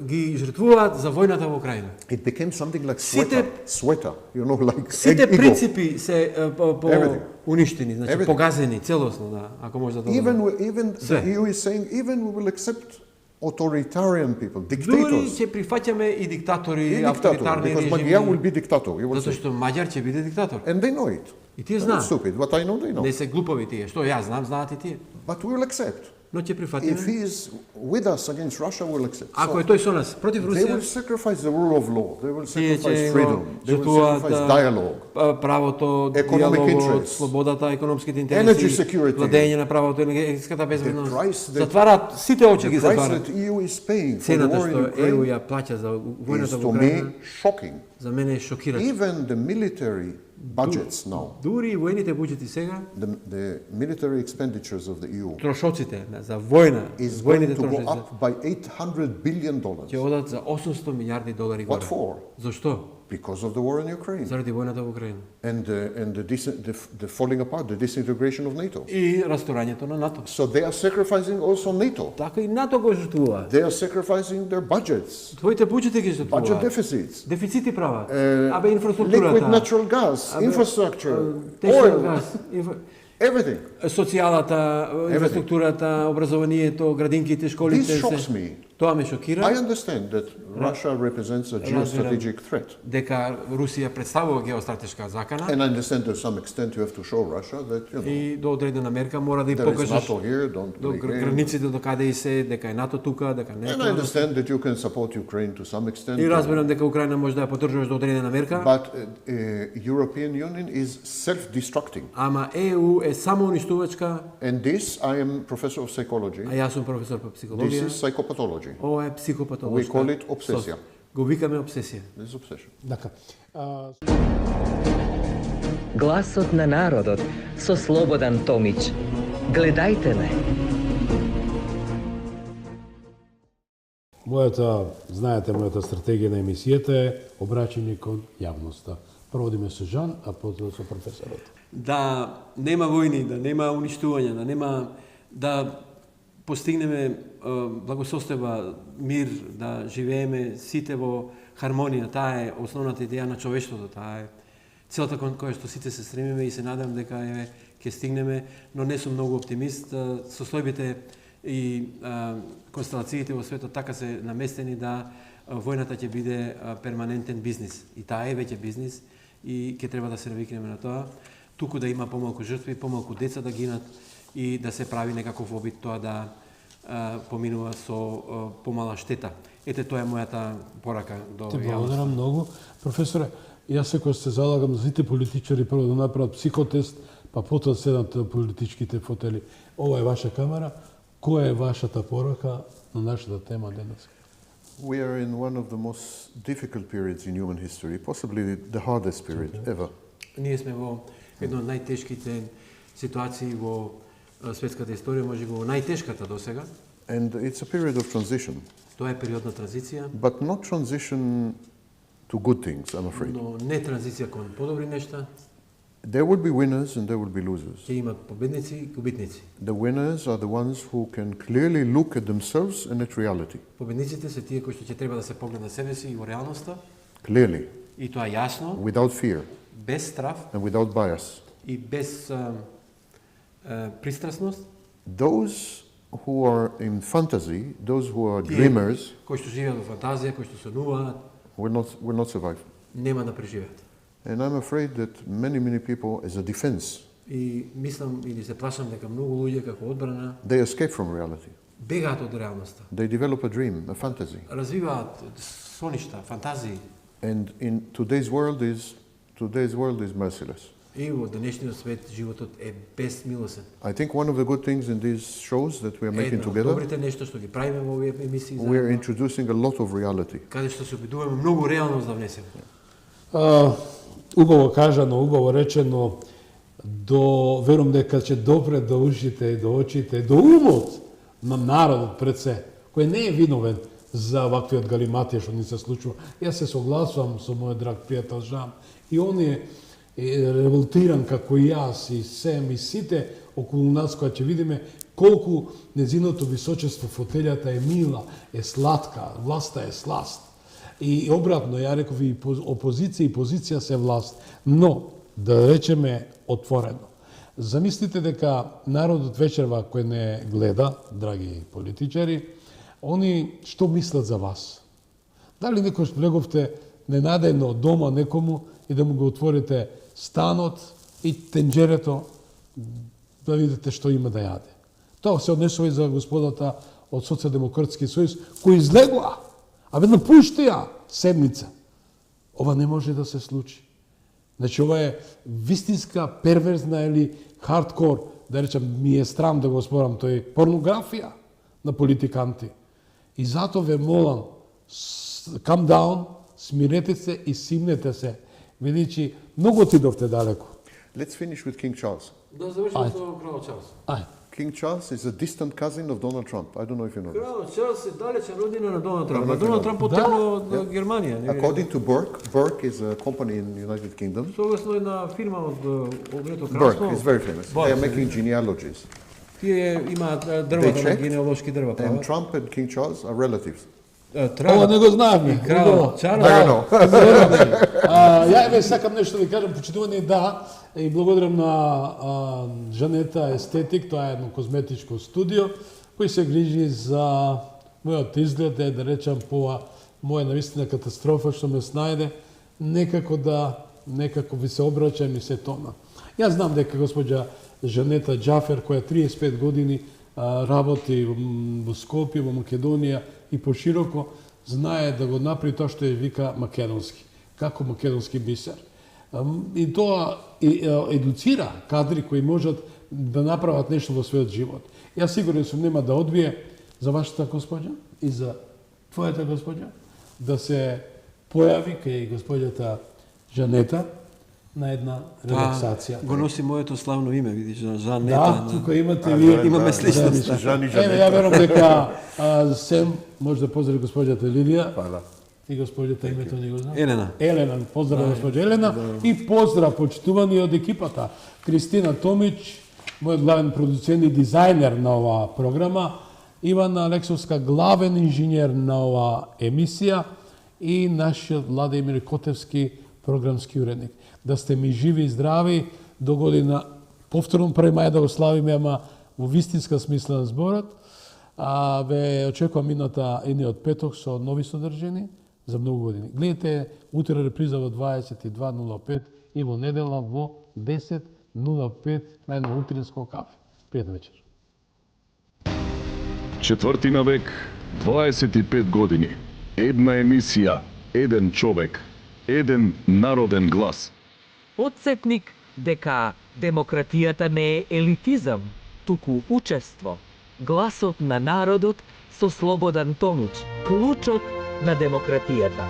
ги жртвуваат за војната во Украина. It became something like Сите- sweater, you know, like Сите ego. принципи се по Everything. уништени, значи Everything. погазени целосно, да, ако може да Even Sve. the EU is saying, even we will accept authoritarian people, Дури dictators, ќе прифаќаме и диктатори, dictator, авторитарни because Magyar will режими, be dictator. He will затоа say. што Маѓар ќе биде диктатор. And they know it. И тие They're not знаат. stupid. What I know, they know. Не се глупови тие, што јас знам, знаат и тие. But we will accept. Но ќе If прифатиме. he is with us against Russia, we'll accept. Ако е So тој со нас против they will Русија, sacrifice the rule of law. They will тие sacrifice ќе freedom. го They will жртвуваат sacrifice dialogue. правото, Economic диалогот, interests. слободата, економските Energy интереси, security. владење на правото, енергетската безбедност. price that- Затвараат сите очи ги The price затвараат. that EU is paying for the Цената war in што ЕУ Ukraine ја плаќа за is војната во to Украина, me shocking. за мене е шокиращо. Even the military budgets now, Дури и војните буџети сега, the military expenditures of the EU трошоците за војна, is војните going to go трошоци up by $800 billion. ќе одат за 800 милиарди долари What горе. for? Зошто? Because of the war in Ukraine Заради војната во Украина. and the falling apart, the disintegration of NATO. И расторањето на НАТО. So they are sacrificing also NATO. Така и НАТО го жртвува. They are sacrificing their budgets, Твоите буџети ги budget жртвуваат. deficits, Дефицити прават. Абе liquid инфраструктурата, natural gas, Абе, infrastructure, течен oil, газ, everything. социјалата, инфраструктурата, образованието, градинките, школите. This shocks me. Тоа ме I шокира. understand that Russia represents a geostrategic threat. Дека Русија представува геостратешка закана And I understand to some extent you have to show Russia that, you know, и до одредена мерка мора да ја there is покажеш NATO here, don't до play games. границите до каде и се, дека е НАТО тука, дека не е And I тоа. understand that you can support Ukraine to some extent. И разбирам дека Украина може да ја поддржуваш до одредена мерка, But European Union is self-destructing. ама ЕУ е само уништувачка, And this, I am professor of psychology. а јас сум професор по This психологија. is psychopathology. Ова е психопатолошка. We call it obsession. Го викаме обсесија. This is obsession. Така. Гласот на народот со Слободан Томич. Гледајте ме. Знаете, мојата стратегија на емисијата е обраќање кон јавноста. Проводиме со Жан, а потоа со професорот. Да нема војни, да нема уништување, да нема да постигнеме благосостојба, мир, да живееме сите во хармонија, таа е основната идеја на човештвото, таа е целта кон која што сите се стремиме и се надевам дека ќе стигнеме, но не сум многу оптимист. Состојбите и констелациите во светот така се наместени да војната ќе биде перманентен бизнис. И таа е веќе бизнис и ќе треба да се навикнеме на тоа, туку да има помалку жртви, помалку деца да гинат и да се прави некаков обид тоа да поминува со помала штета. Ете, тоа е мојата порака до Ти јавност. благодарам многу. Професоре, јас секој се залагам за сите политичари прво да направат психотест, па потоа седнат на политичките фотели. Ова е ваша камера. Која е вашата порака на нашата тема денес? We are in one of the most difficult periods in human history, possibly the hardest period ever. Ние сме во една од најтешките ситуации во светската историја, можеби во најтешката досега. And it's a period of transition, Тоа е период на транзиција, but not transition to good things, I'm afraid. но не транзиција кон подобри нешта. There will be winners and there will be losers. Ќе има победници и губитници. The winners are the ones who can clearly look at themselves and at reality. Победниците се тие кои што ќе треба да се погледнат на себе си и во реалноста, Clearly, и тоа јасно, without fear без страф and without bias. и без пристрасност. Those who are in fantasy, those who are Тие dreamers, кои што живеат во фантазија, кои што сонуваат, will not survive. нема да преживеат. And I'm afraid that many people, as a defense, И мислам или се плашам дека многу луѓе како одбрана they escape from reality. бегаат од реалноста. They develop a dream, a fantasy. Развиваат соништа, фантазии. And in today's world is merciless. И во денешниот свет животот е безмилосен. I think one of the good things in these shows that we are making Едно од together, добрите нешта што ги правиме во овие емисии we are заедно, introducing a lot of reality. каде што се обидуваме многу реалност да внесеме. Убаво кажано, убаво речено, верувам дека ќе допре до ушите и до очите, и до умот на народот пред се, кој не е виновен за ваквиот галиматија што ни се случува. Јас се согласувам со мојот драг пријател Жан, и он е револтиран како и јас, и Сем, и сите околу нас, која ќе видиме колку незиното височество фотелјата е мила, е сладка, власта е сласт. И обратно, ја реков и опозиција и позиција се власт. Но, да речеме отворено, замислите дека народот вечерва кој не гледа, драги политичари, они што мислат за вас? Дали некој влеговте ненадејно од дома некому и да му го отворите станот и тенџерето да видите што има да јаде? Тоа се однесува и за господата од Социјалдемократски сојуз кои излегоа, а ведно пуштија седмица. Ова не може да се случи. Значи, ова е вистинска, перверзна или хардкор, да речем, ми е срам да го спорам, тој порнографија на политиканти. И затоа ве молам, calm down, смирете се и симнете се. Видичи, многу отидовте далеко. Let's finish with King Charles. Да завршиме со кралот Чарлс. Ај. King Charles is a distant cousin of Donald Trump. I don't know if you know this. Кралот Чарлс е далечна родина на Доналд Трамп. Да, Доналд Трамп потекло од Да. Германија. According to Burke is a company in the United Kingdom. Согласно една фирма од Обединето Burke кралство. is very famous. They are making genealogies. Тие имаат They дрвата на checked, генеалошки дрва. and Trump and King Charles are relatives. Ова не го знаевме. Кралот Чарлс. Ја еве сакам нешто да кажам, почитувани да, и благодарам на Жанета Естетик, тоа е едно козметичко студио, кој се грижи за мојот изглед, да речам по моја навистина катастрофа што ме снајде, некако ви се обраќам и се тома. Јас знам дека госпоѓа Жанета Џафер, која 35 години работи во Скопје, во Македонија и пошироко, знае да го направи тоа што е вика македонски, како македонски бисер. И тоа едуцира кадри кои можат да направат нешто во својот живот. Јас сигурен сум нема да одбие за вашата госпоѓа и за твојата госпоѓа да се појави кај госпоѓата Жанета на една релаксација. Го носи моето славно име, видиш, Жанета. Да, тука имате вие. Имаме сличност. Еве, ја верувам дека Сем може да поздрави госпоѓата Лилија. Hvala. И госпоѓата името не го знам. Елена. Елена, поздрав госпоѓа Елена и поздрав почитувани од екипата Кристина Томич, мојот главен продуцент и дизајнер на оваа програма, Ивана Алексовска, главен инженер на оваа емисија и нашиот Владимир Котевски, програмски уредник. Да сте ми живи и здрави до година. Повторно 1 мај да го славиме, ама во вистинска смисла на зборот. Ве очекувам едниот петок со нови содржини за многу години. Гледате утре реприза во 22:05 и во недела во 10:05 на едно утринско кафе. Пријатна вечер. Четвртина век, 25 години. Една емисија, еден човек, еден народен глас. Подсетник дека демократијата не е елитизам, туку учество. Гласот на народот со Слободан Тонуч, клучот на демократијата.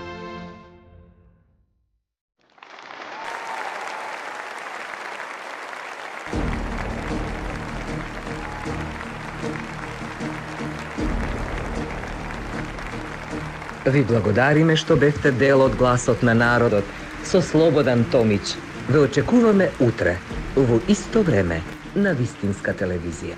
Ви благодариме што бевте дел од Гласот на народот со Слободан Томич. Ве очекуваме утре, во исто време, на Вистинска телевизија.